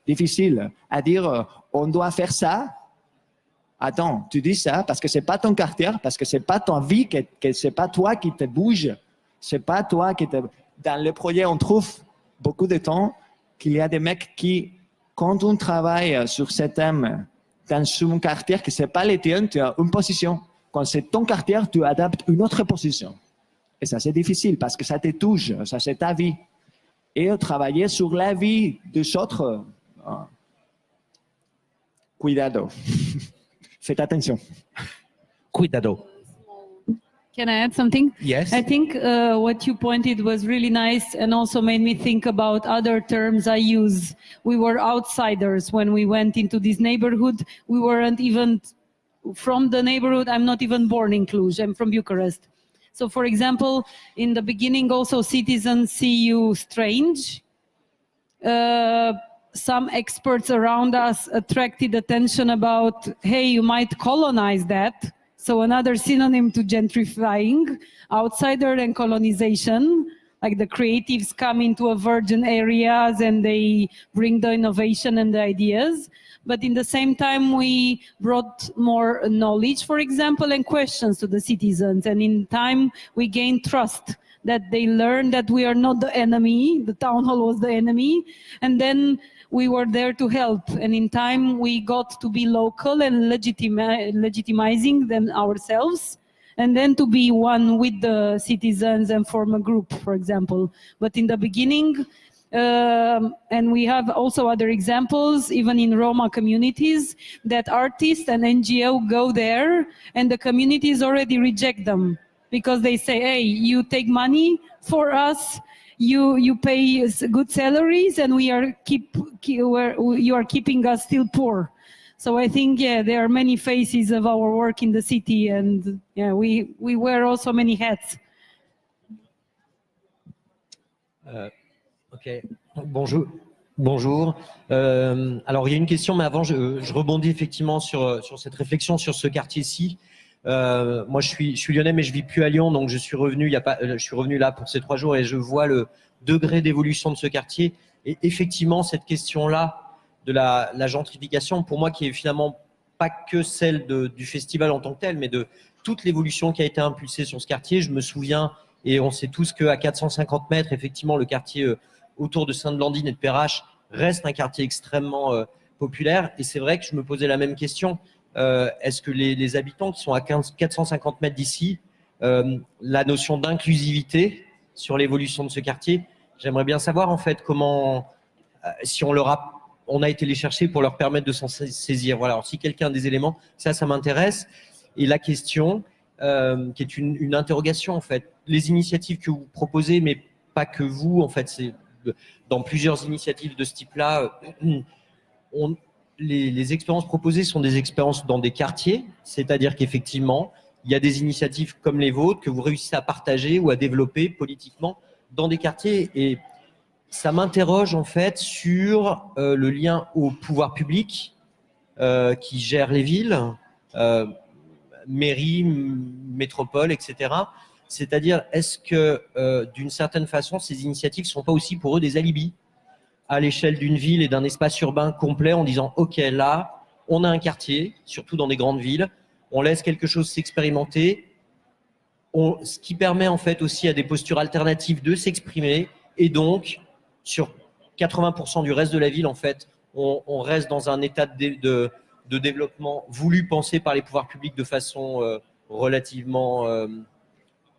difficile à dire, on doit faire ça. Attends, tu dis ça parce que c'est pas ton quartier, parce que c'est pas ton vie, que c'est pas toi qui te bouge. C'est pas toi qui te... Dans le projet, on trouve beaucoup de temps qu'il y a des mecs qui, quand on travaille sur ce thème dans un quartier que c'est pas le tien, tu as une position. Quand c'est ton quartier, tu adaptes une autre position. Et ça, c'est difficile parce que ça te touche, ça, c'est ta vie. Et travailler sur la vie des autres, cuidado. Faites attention. Cuidado. Can I add something? Yes. I think what you pointed was really nice and also made me think about other terms I use. We were outsiders when we went into this neighborhood. We weren't even from the neighborhood. I'm not even born in Cluj. I'm from Bucharest. So, for example, in the beginning, also citizens see you strange. Some experts around us attracted attention about, hey, you might colonize that. So another synonym to gentrifying, outsider and colonization. Like the creatives come into a virgin areas and they bring the innovation and the ideas. But in the same time, we brought more knowledge, for example, and questions to the citizens. And in time, we gained trust that they learned that we are not the enemy. The town hall was the enemy. And then we were there to help. And in time, we got to be local and legitimizing them ourselves. And then to be one with the citizens and form a group, for example. But in the beginning, And we have also other examples, even in Roma communities, that artists and NGO go there and the communities already reject them because they say, hey, you take money for us, you pay good salaries, and you are keeping us still poor. So I think, yeah, there are many faces of our work in the city, and yeah, we wear also many hats. Ok, bonjour. Alors il y a une question, mais avant je rebondis effectivement sur cette réflexion sur ce quartier-ci. Moi je suis lyonnais, mais je vis plus à Lyon, donc je suis revenu je suis revenu là pour ces 3 jours et je vois le degré d'évolution de ce quartier. Et effectivement cette question-là de la gentrification, pour moi qui est finalement pas que celle du festival en tant que tel, mais de toute l'évolution qui a été impulsée sur ce quartier. Je me souviens, et on sait tous qu'à 450 mètres, effectivement, le quartier autour de Sainte-Blandine et de Perrache reste un quartier extrêmement populaire. Et c'est vrai que je me posais la même question. Est-ce que les habitants qui sont à 450 mètres d'ici, la notion d'inclusivité sur l'évolution de ce quartier, j'aimerais bien savoir en fait comment, si on a été les chercher pour leur permettre de s'en saisir. Voilà. Alors si quelqu'un a des éléments, ça m'intéresse. Et la question, qui est une interrogation en fait, les initiatives que vous proposez, mais pas que vous, en fait, c'est dans plusieurs initiatives de ce type-là, les expériences proposées sont des expériences dans des quartiers, c'est-à-dire qu'effectivement, il y a des initiatives comme les vôtres que vous réussissez à partager ou à développer politiquement dans des quartiers. Et ça m'interroge en fait sur le lien au pouvoir public qui gère les villes, mairie, métropole, etc. C'est-à-dire, est-ce que d'une certaine façon, ces initiatives ne sont pas aussi pour eux des alibis à l'échelle d'une ville et d'un espace urbain complet en disant « Ok, là, on a un quartier, surtout dans des grandes villes, on laisse quelque chose s'expérimenter, ce qui permet en fait aussi à des postures alternatives de s'exprimer et donc, sur 80% du reste de la ville, en fait, on reste dans un état de développement voulu, pensé par les pouvoirs publics de façon relativement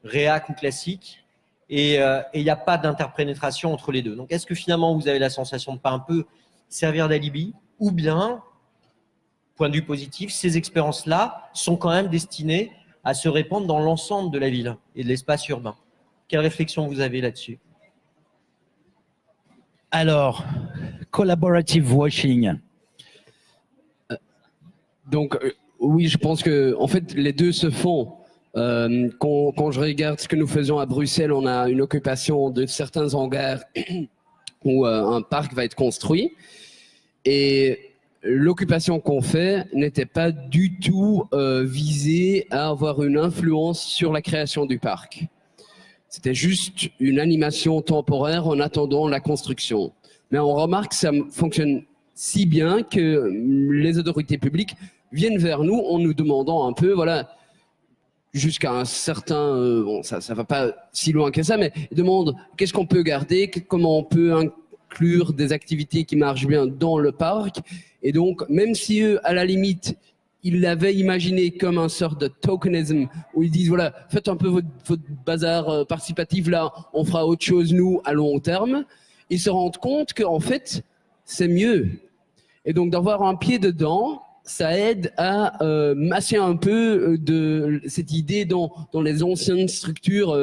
réac ou classique, et il n'y a pas d'interpénétration entre les deux. Donc, est-ce que finalement, vous avez la sensation de ne pas un peu servir d'alibi, ou bien, point de vue positif, ces expériences-là sont quand même destinées à se répandre dans l'ensemble de la ville et de l'espace urbain? Quelle réflexion vous avez là-dessus? Alors, collaborative washing. Donc, oui, je pense que en fait, les deux se font. Quand je regarde ce que nous faisons à Bruxelles, on a une occupation de certains hangars où un parc va être construit. Et l'occupation qu'on fait n'était pas du tout visée à avoir une influence sur la création du parc. C'était juste une animation temporaire en attendant la construction. Mais on remarque que ça fonctionne si bien que les autorités publiques viennent vers nous en nous demandant un peu, voilà, jusqu'à un certain, bon, ça va pas si loin que ça, mais ils demandent qu'est-ce qu'on peut garder, comment on peut inclure des activités qui marchent bien dans le parc. Et donc, même si eux, à la limite, ils l'avaient imaginé comme un sort de tokenisme, où ils disent, voilà, faites un peu votre bazar participatif là, on fera autre chose, nous, à long terme, ils se rendent compte qu'en fait, c'est mieux. Et donc, d'avoir un pied dedans, ça aide à masser un peu de cette idée dans les anciennes structures,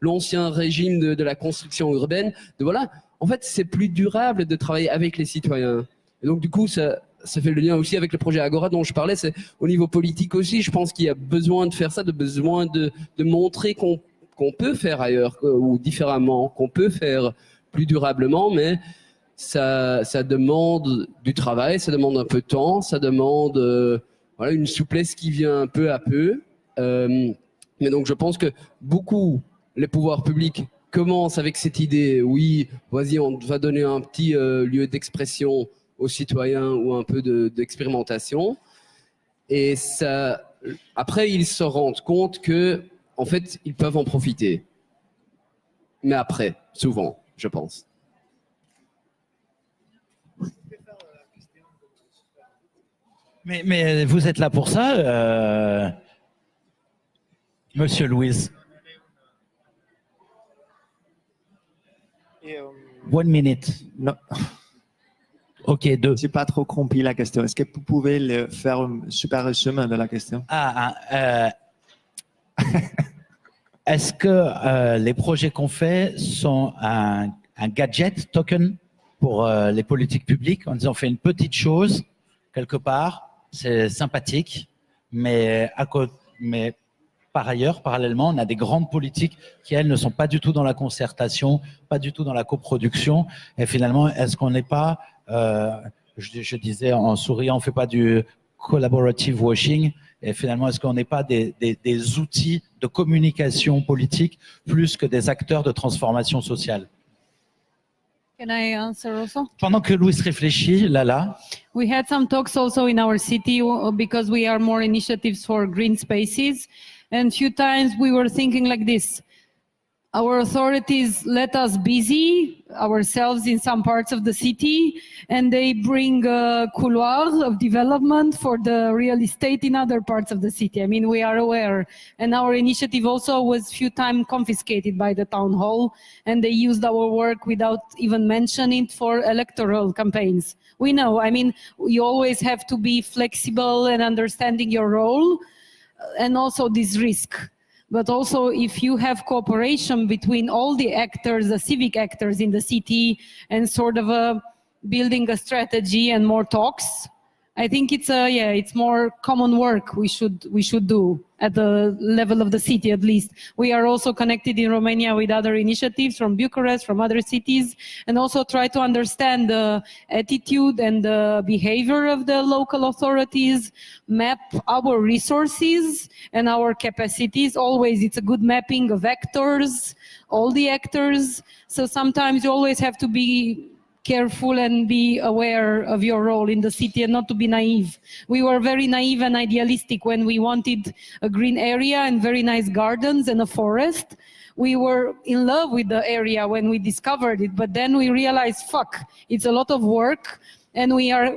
l'ancien régime de la construction urbaine, de voilà, en fait, c'est plus durable de travailler avec les citoyens. Et donc, du coup, ça fait le lien aussi avec le projet Agora dont je parlais, c'est au niveau politique aussi, je pense qu'il y a besoin de faire ça, de besoin de montrer qu'on peut faire ailleurs ou différemment, qu'on peut faire plus durablement, mais ça demande du travail, ça demande un peu de temps, ça demande voilà, une souplesse qui vient peu à peu. Mais donc je pense que beaucoup, les pouvoirs publics commencent avec cette idée, oui, vas-y, on va donner un petit lieu d'expression aux citoyens ou un peu d'expérimentation. Et ça, après, ils se rendent compte que, en fait, ils peuvent en profiter. Mais après, souvent, je pense. Mais vous êtes là pour ça, Monsieur Louis. 1 minute. Non, Ok, 2. je n'ai pas trop compris la question. Est-ce que vous pouvez faire un super résumé de la question? Est-ce que les projets qu'on fait sont un gadget token pour les politiques publiques, en disant on fait une petite chose quelque part, c'est sympathique, mais par ailleurs, parallèlement, on a des grandes politiques qui, elles, ne sont pas du tout dans la concertation, pas du tout dans la coproduction. Et finalement, est-ce qu'on n'est pas, je disais en souriant, on ne fait pas du collaborative washing. Et finalement, est-ce qu'on n'est pas des outils de communication politique plus que des acteurs de transformation sociale? Can I answer also? Pendant que Louis réfléchit, Lala, We had some talks also in our city because we are more initiatives for green spaces. And few times we were thinking like this. Our authorities let us busy ourselves in some parts of the city, and they bring a couloir of development for the real estate in other parts of the city. I mean, we are aware. And our initiative also was few times confiscated by the town hall, and they used our work without even mentioning it for electoral campaigns. We know, I mean, you always have to be flexible and understanding your role, and also this risk. But also if you have cooperation between all the actors, the civic actors in the city, and sort of building a strategy and more talks, I think it's more common work we should do at the level of the city at least. We are also connected in Romania with other initiatives from Bucharest, from other cities, and also try to understand the attitude and the behavior of the local authorities, map our resources and our capacities. Always it's a good mapping of actors, all the actors. So sometimes you always have to be careful and be aware of your role in the city and not to be naive. We were very naive and idealistic when we wanted a green area and very nice gardens and a forest. We were in love with the area when we discovered it, but then we realized, fuck, it's a lot of work. And we are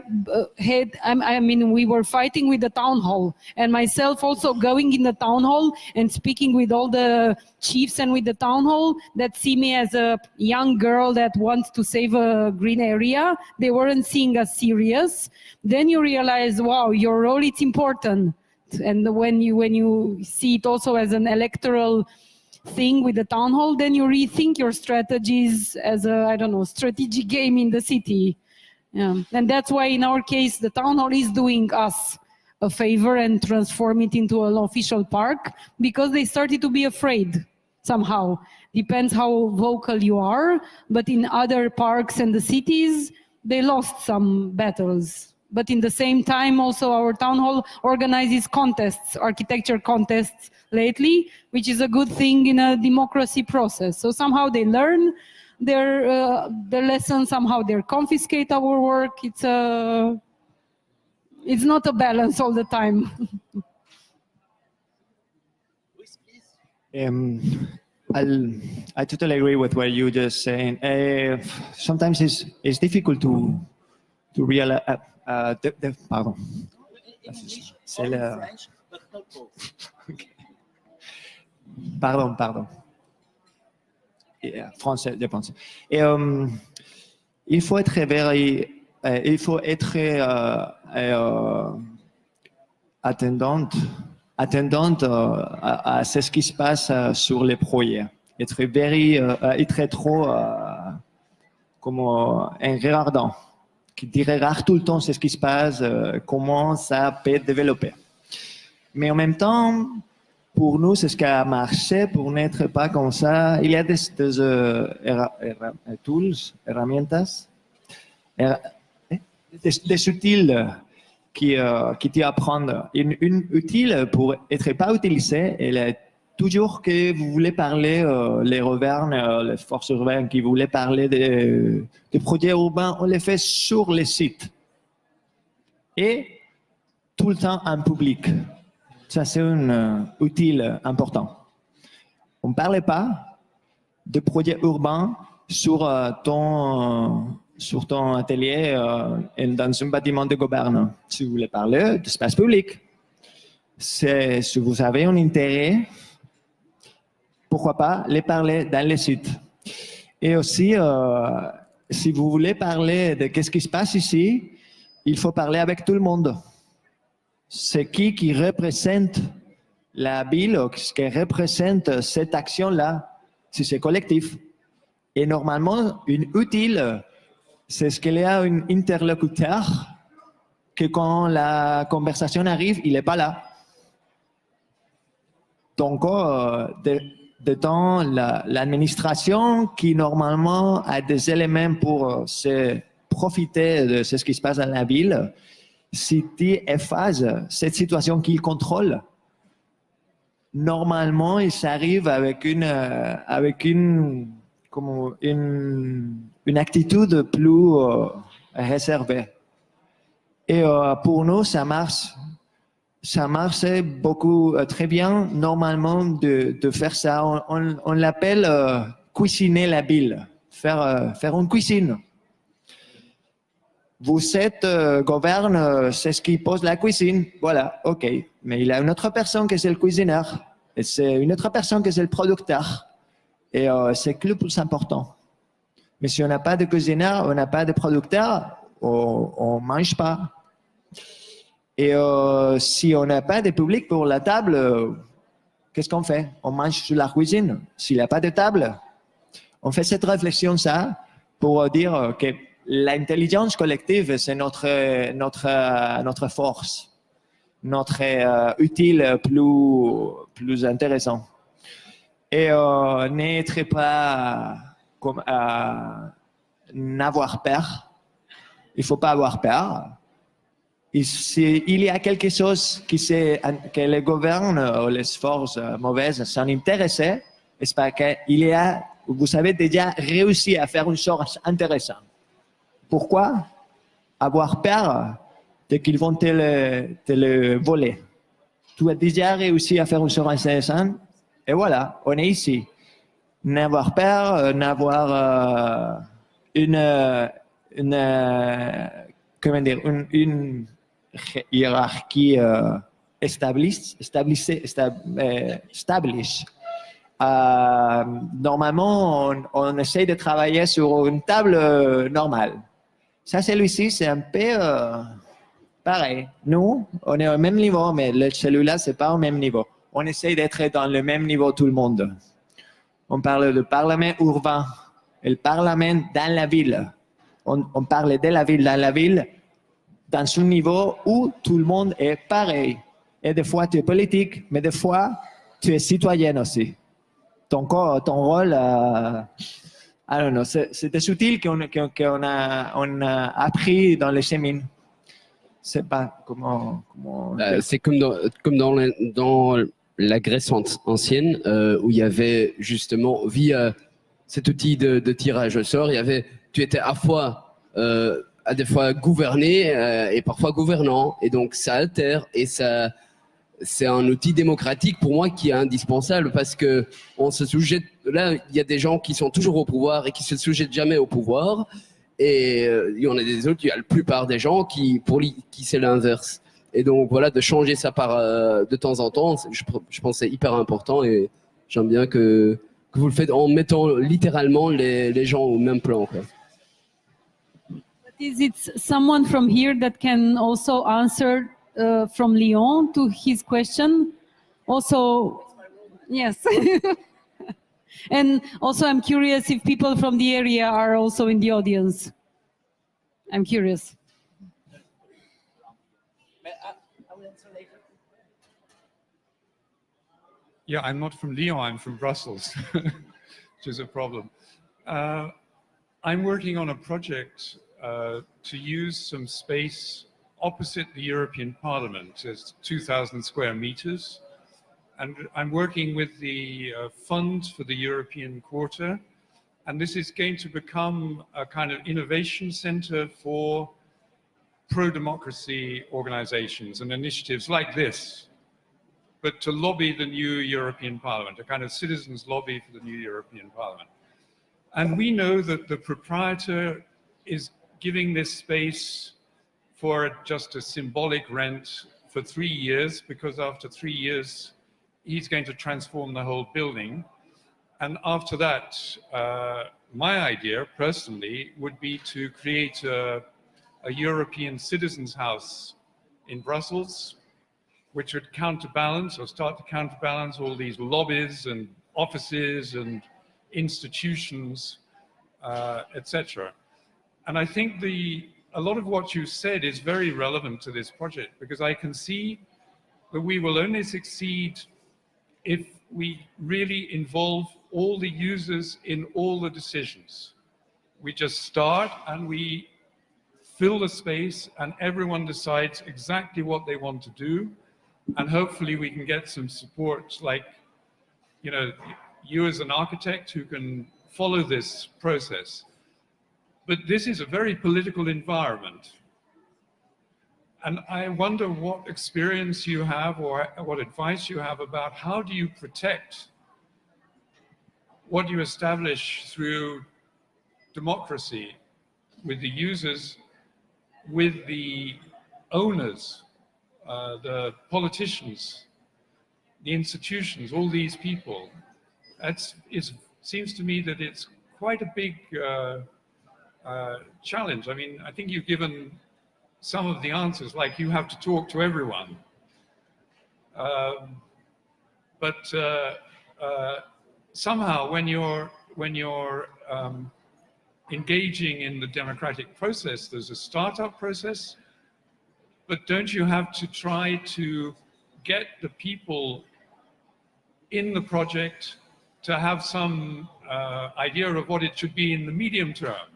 we were fighting with the town hall, and myself also going in the town hall and speaking with all the chiefs and with the town hall that see me as a young girl that wants to save a green area. They weren't seeing us serious. Then you realize, wow, your role is important. And when you see it also as an electoral thing with the town hall, then you rethink your strategies as a, strategic game in the city. Yeah. And that's why in our case, the town hall is doing us a favor and transform it into an official park, because they started to be afraid somehow. Depends how vocal you are, but in other parks and the cities, they lost some battles. But in the same time, also our town hall organizes contests, architecture contests lately, which is a good thing in a democracy process. So somehow they learn their lessons, somehow they confiscate our work. It's not a balance all the time. I totally agree with what you just saying. Sometimes it's difficult to realize. Pardon. C'est le... Pardon. Français, je pense. Et il faut être attendante à ce qui se passe sur les projets. Être trop comme un regardant qui regarde tout le temps ce qui se passe, comment ça peut développer. Mais en même temps, pour nous, c'est ce qui a marché pour n'être pas comme ça. Il y a des tools, herramientas, des outils qui t'apprennent. Une utile pour être pas utilisé, elle est toujours que vous voulez parler, les Auvergne, les forces urbaines qui voulaient parler des projets urbains, on les fait sur les sites. Et tout le temps en public. Ça, c'est un outil important. On ne parlait pas de projets urbains sur ton atelier dans un bâtiment de gouvernement. Si vous voulez parler d'espace public, si vous avez un intérêt, pourquoi pas les parler dans les sites. Et aussi, si vous voulez parler de qu'est-ce qui se passe ici, il faut parler avec tout le monde. C'est qui représente la ville, ce qui représente cette action-là, si c'est collectif. Et normalement, une utile, c'est ce qu'il y a un interlocuteur que quand la conversation arrive, il n'est pas là. Donc, de temps, l'administration qui normalement a des éléments pour se profiter de ce qui se passe dans la ville, si tu effaces cette situation qu'il contrôle, normalement, il s'arrive avec une attitude plus réservée. Et pour nous, ça marche beaucoup, très bien, normalement, de faire ça. On l'appelle cuisiner la ville, faire une cuisine. Vous êtes gouverne, c'est ce qui pose la cuisine. Voilà, ok. Mais il y a une autre personne qui est le cuisineur. Et c'est une autre personne qui est le producteur. Et c'est le plus important. Mais si on n'a pas de cuisineur, on n'a pas de producteur, on ne mange pas. Et si on n'a pas de public pour la table, qu'est-ce qu'on fait? On mange sur la cuisine. S'il n'y a pas de table, on fait cette réflexion, ça, pour dire que l'intelligence collective, c'est notre force, notre utile plus intéressant. Et n'être pas comme n'avoir peur. Il ne faut pas avoir peur. Il y a quelque chose que les gouvernes ou les forces mauvaises sont intéressées, c'est parce vous avez déjà réussi à faire une chose intéressante. Pourquoi avoir peur de qu'ils vont te le voler? Tu as déjà réussi à faire une chose intéressante et voilà, on est ici. N'avoir peur, n'avoir une hiérarchie established. Normalement, on essaie de travailler sur une table normale. Ça, celui-ci, c'est un peu pareil. Nous, on est au même niveau, mais celui-là, c'est pas au même niveau. On essaie d'être dans le même niveau tout le monde. On parle de parlement urbain et le parlement dans la ville. On parle de la ville dans la ville, dans un niveau où tout le monde est pareil. Et des fois, tu es politique, mais des fois, tu es citoyen aussi. Ton rôle, I don't know, c'est des outils qu'on a appris dans les chemins. C'est pas comment c'est comme dans la Grèce ancienne, où il y avait justement, via cet outil de tirage au sort, tu étais à des fois gouverné et parfois gouvernant, et donc ça altère, et ça, c'est un outil démocratique pour moi qui est indispensable, parce que on se sujette, là il y a des gens qui sont toujours au pouvoir et qui se sujettent jamais au pouvoir, et il y en a des autres, il y a la plupart des gens qui c'est l'inverse. Et donc voilà, de changer ça de temps en temps, je pense que c'est hyper important, et j'aime bien que vous le faites en mettant littéralement les gens au même plan, quoi. Is it someone from here that can also answer from Lyon to his question? Also, yes. And also I'm curious if people from the area are also in the audience. I'm curious. Yeah, I'm not from Lyon, I'm from Brussels, which is a problem. I'm working on a project to use some space opposite the European Parliament. It's 2,000 square meters. And I'm working with the Fund for the European Quarter. And this is going to become a kind of innovation center for pro-democracy organizations and initiatives like this, but to lobby the new European Parliament, a kind of citizens' lobby for the new European Parliament. And we know that the proprietor is giving this space for just a symbolic rent for 3 years, because after 3 years, he's going to transform the whole building. And after that, my idea personally would be to create a European Citizens House in Brussels, which would counterbalance or start to counterbalance all these lobbies and offices and institutions, etc. And I think a lot of what you said is very relevant to this project, because I can see that we will only succeed if we really involve all the users in all the decisions. We just start and we fill the space and everyone decides exactly what they want to do. And hopefully we can get some support, like, you know, you as an architect who can follow this process. But this is a very political environment. And I wonder what experience you have or what advice you have about how do you protect what you establish through democracy with the users, with the owners, the politicians, the institutions, all these people. It seems to me that it's quite a big challenge. I mean, I think you've given some of the answers, like you have to talk to everyone. But somehow when you're engaging in the democratic process, there's a startup process, but don't you have to try to get the people in the project to have some idea of what it should be in the medium term,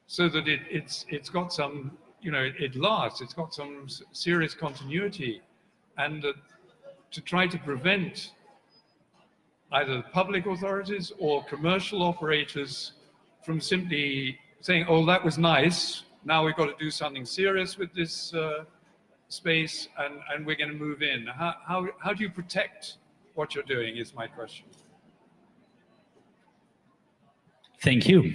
so that it's got some, you know, it lasts, it's got some serious continuity, and to try to prevent either public authorities or commercial operators from simply saying, oh, that was nice, now we've got to do something serious with this space, and we're going to move in. How do you protect what you're doing is my question. Thank you.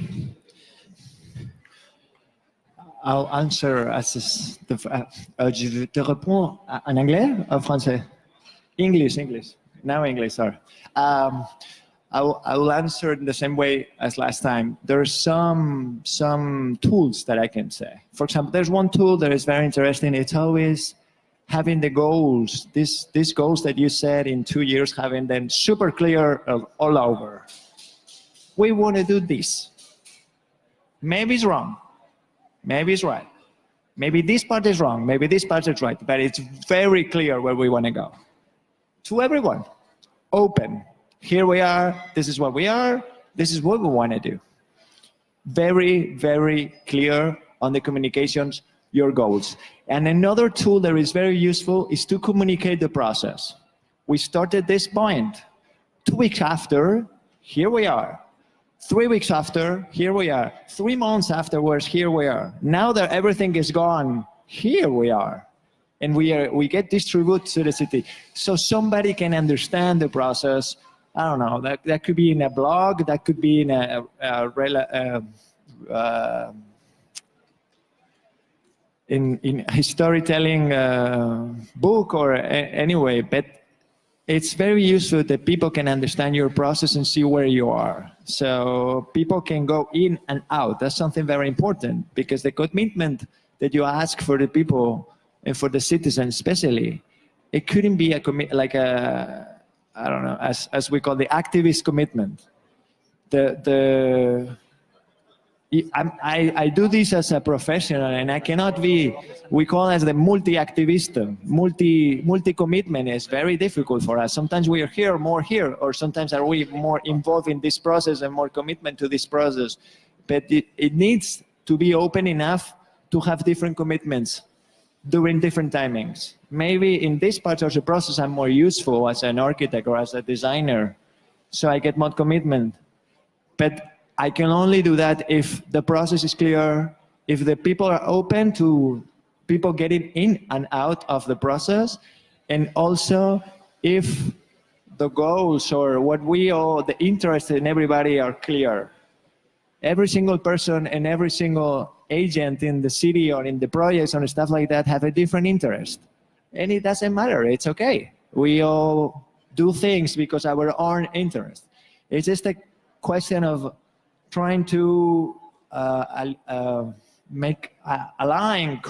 I'll answer je te réponds en anglais ou en français? English. Now English, sorry. I will answer in the same way as last time. There are some tools that I can say. For example, there's one tool that is very interesting. It's always having the goals, these goals that you said in 2 years, having them super clear all over. We want to do this. Maybe it's wrong. Maybe it's right. Maybe this part is wrong. Maybe this part is right. But it's very clear where we want to go. To everyone, open. Here we are. This is what we are. This is what we want to do. Very, very clear on the communications, your goals. And another tool that is very useful is to communicate the process. We started this point. 2 weeks after, here we are. 3 weeks after, here we are. 3 months afterwards, here we are. Now that everything is gone, here we are. And we get distributed to the city. So somebody can understand the process. I don't know, that could be in a blog, that could be in in a storytelling book or anyway, but it's very useful that people can understand your process and see where you are. So people can go in and out. That's something very important, because the commitment that you ask for the people and for the citizens especially, it couldn't be like a I don't know, as we call the activist commitment. I do this as a professional, and I cannot be, we call it the multi-activist. Multi-commitment is very difficult for us. Sometimes we are here, more here, or sometimes are we more involved in this process and more commitment to this process. But it needs to be open enough to have different commitments during different timings. Maybe in this part of the process I'm more useful as an architect or as a designer, so I get more commitment. But I can only do that if the process is clear, if the people are open to people getting in and out of the process, and also if the goals or what we all, the interest in everybody are clear. Every single person and every single agent in the city or in the projects and stuff like that have a different interest. And it doesn't matter, it's okay. We all do things because our own interest. It's just a question of trying to align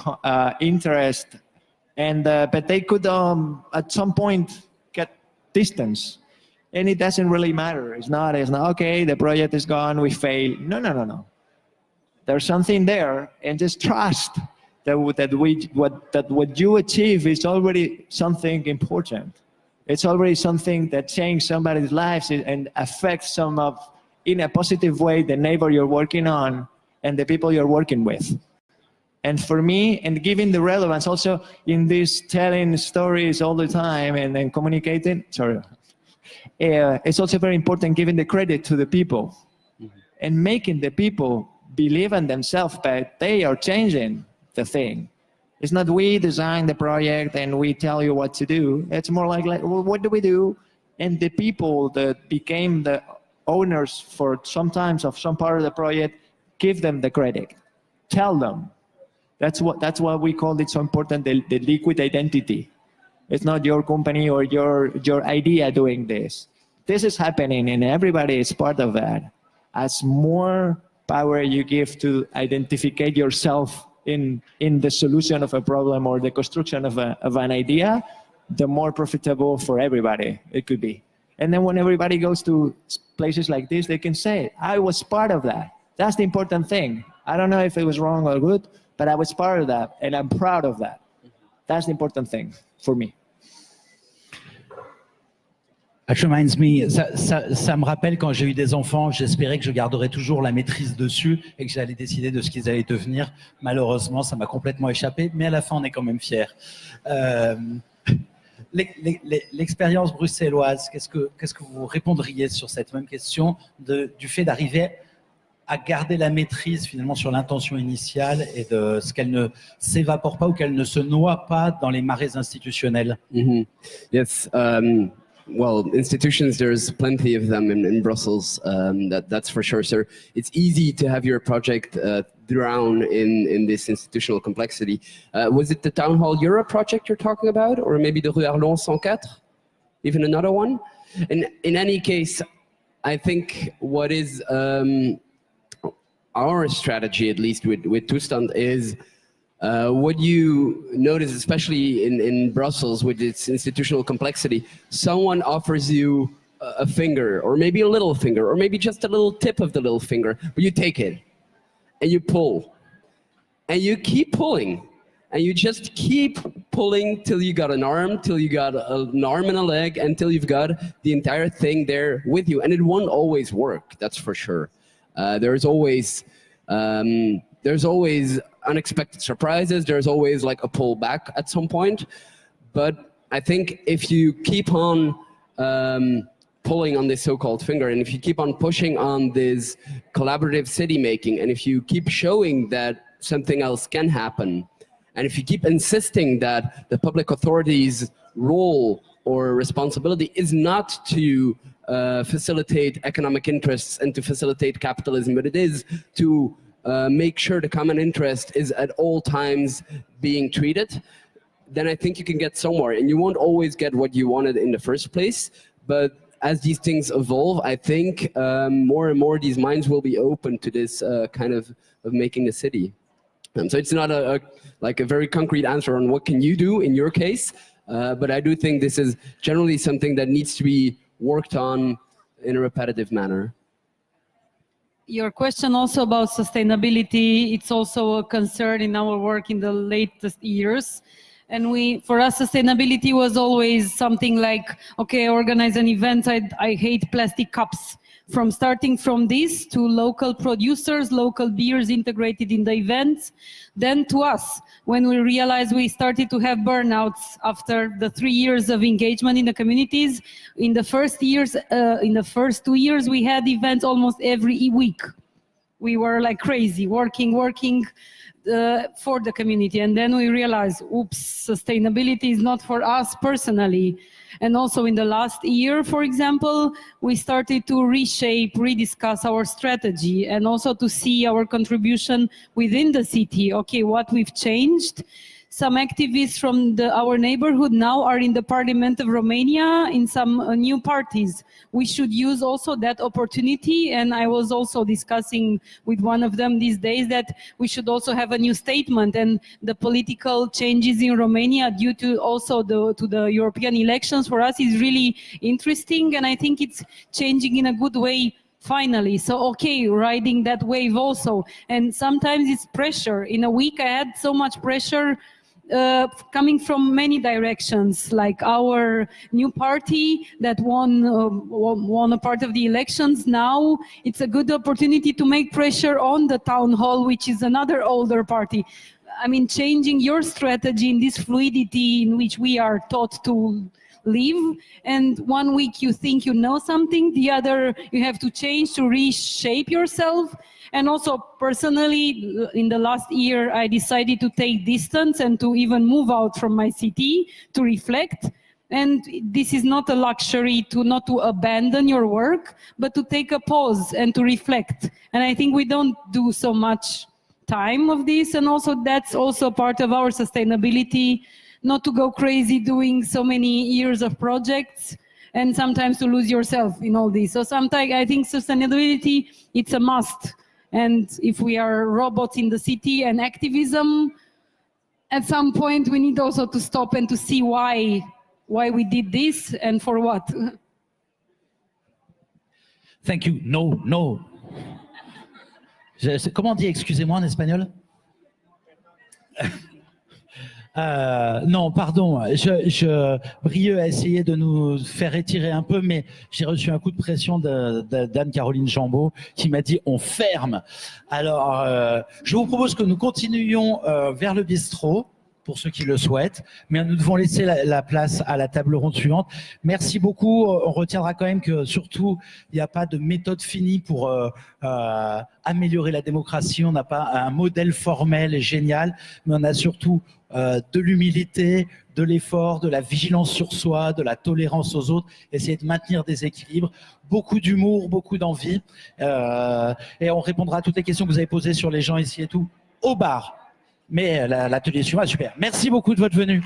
interest, and but they could at some point get distance, and it doesn't really matter. It's not okay, the project is gone, we failed. No. There's something there, and just trust that what you achieve is already something important. It's already something that changed somebody's lives and affects in a positive way, the neighbor you're working on and the people you're working with. And for me, and giving the relevance also in this telling stories all the time and then communicating, it's also very important giving the credit to the people and making the people believe in themselves that they are changing the thing. It's not we design the project and we tell you what to do. It's more like well, what do we do? And the people that became the owners for sometimes of some part of the project, give them the credit. Tell them. That's what we call it so important, the liquid identity. It's not your company or your idea doing this. This is happening and everybody is part of that. As more power you give to identify yourself in the solution of a problem or the construction of an idea, the more profitable for everybody it could be. And then when everybody goes to places like this, they can say, I was part of that. That's the important thing. I don't know if it was wrong or good, but I was part of that and I'm proud of that. That's the important thing for me. That reminds me, ça me rappelle quand j'ai eu des enfants, j'espérais que je garderais toujours la maîtrise dessus et que j'allais décider de ce qu'ils allaient devenir. Malheureusement, ça m'a complètement échappé, mais à la fin, on est quand même fiers. L'expérience bruxelloise, qu'est-ce que vous répondriez sur cette même question du fait d'arriver à garder la maîtrise finalement sur l'intention initiale et de ce qu'elle ne s'évapore pas ou qu'elle ne se noie pas dans les marées institutionnelles? Yes. Well, institutions, there's plenty of them in Brussels, that's for sure. So it's easy to have your project drown in this institutional complexity. Was it the Town Hall Europe project you're talking about? Or maybe the Rue Arlon 104? Even another one? In any case, I think what is our strategy, at least with Toestand, is what you notice, especially in Brussels with its institutional complexity, someone offers you a finger, or maybe a little finger, or maybe just a little tip of the little finger, but you take it and you pull and you keep pulling and you just keep pulling till you got an arm, till you got an arm and a leg, until you've got the entire thing there with you. And it won't always work, that's for sure. There's always unexpected surprises. There's always like a pullback at some point. But I think if you keep on pulling on this so-called finger, and if you keep on pushing on this collaborative city making, and if you keep showing that something else can happen, and if you keep insisting that the public authorities' role or responsibility is not to facilitate economic interests and to facilitate capitalism, but it is to make sure the common interest is at all times being treated, then I think you can get somewhere. And you won't always get what you wanted in the first place, but as these things evolve, I think more and more these minds will be open to this kind of making the city. So it's not a very concrete answer on what can you do in your case, but I do think this is generally something that needs to be worked on in a repetitive manner. Your question also about sustainability, it's also a concern in our work in the latest years. And for us, sustainability was always something like, okay, organize an event, I hate plastic cups. Starting from this to local producers, local beers integrated in the events, then to us, when we realized we started to have burnouts after the 3 years of engagement in the communities. In the first 2 years, we had events almost every week. We were like crazy, working for the community. And then we realized, oops, sustainability is not for us personally. And also in the last year, for example, we started to rediscuss our strategy and also to see our contribution within the city. Okay, what we've changed. some activists from our neighborhood now are in the parliament of Romania in some new parties. We should use also that opportunity. And I was also discussing with one of them these days that we should also have a new statement, and the political changes in Romania due to also to the European elections for us is really interesting. And I think it's changing in a good way finally. So, okay, riding that wave also. And sometimes it's pressure. In a week, I had so much pressure coming from many directions, like our new party that won a part of the elections. Now it's a good opportunity to make pressure on the town hall, which is another older party. I mean, changing your strategy in this fluidity in which we are taught to live, and 1 week you think you know something, the other you have to change to reshape yourself. And also personally, in the last year, I decided to take distance and to even move out from my city to reflect. And this is not a luxury not to abandon your work, but to take a pause and to reflect. And I think we don't do so much time of this. And also that's also part of our sustainability, not to go crazy doing so many years of projects and sometimes to lose yourself in all this. So sometimes I think sustainability, it's a must. And if we are robots in the city and activism, at some point we need also to stop and to see why we did this and for what. Thank you. No. Comment on dit excusez-moi en espagnol? Non, pardon, Brieux a essayé de nous faire étirer un peu, mais j'ai reçu un coup de pression d'Anne-Caroline Jambaud qui m'a dit on ferme. Alors, je vous propose que nous continuions vers le bistrot, pour ceux qui le souhaitent, mais nous devons laisser la place à la table ronde suivante. Merci beaucoup. On retiendra quand même que surtout, il n'y a pas de méthode finie pour améliorer la démocratie. On n'a pas un modèle formel et génial, mais on a surtout de l'humilité, de l'effort, de la vigilance sur soi, de la tolérance aux autres, essayer de maintenir des équilibres, beaucoup d'humour, beaucoup d'envie. Et on répondra à toutes les questions que vous avez posées sur les gens ici et tout, au bar. Mais l'atelier suivant est super. Merci beaucoup de votre venue.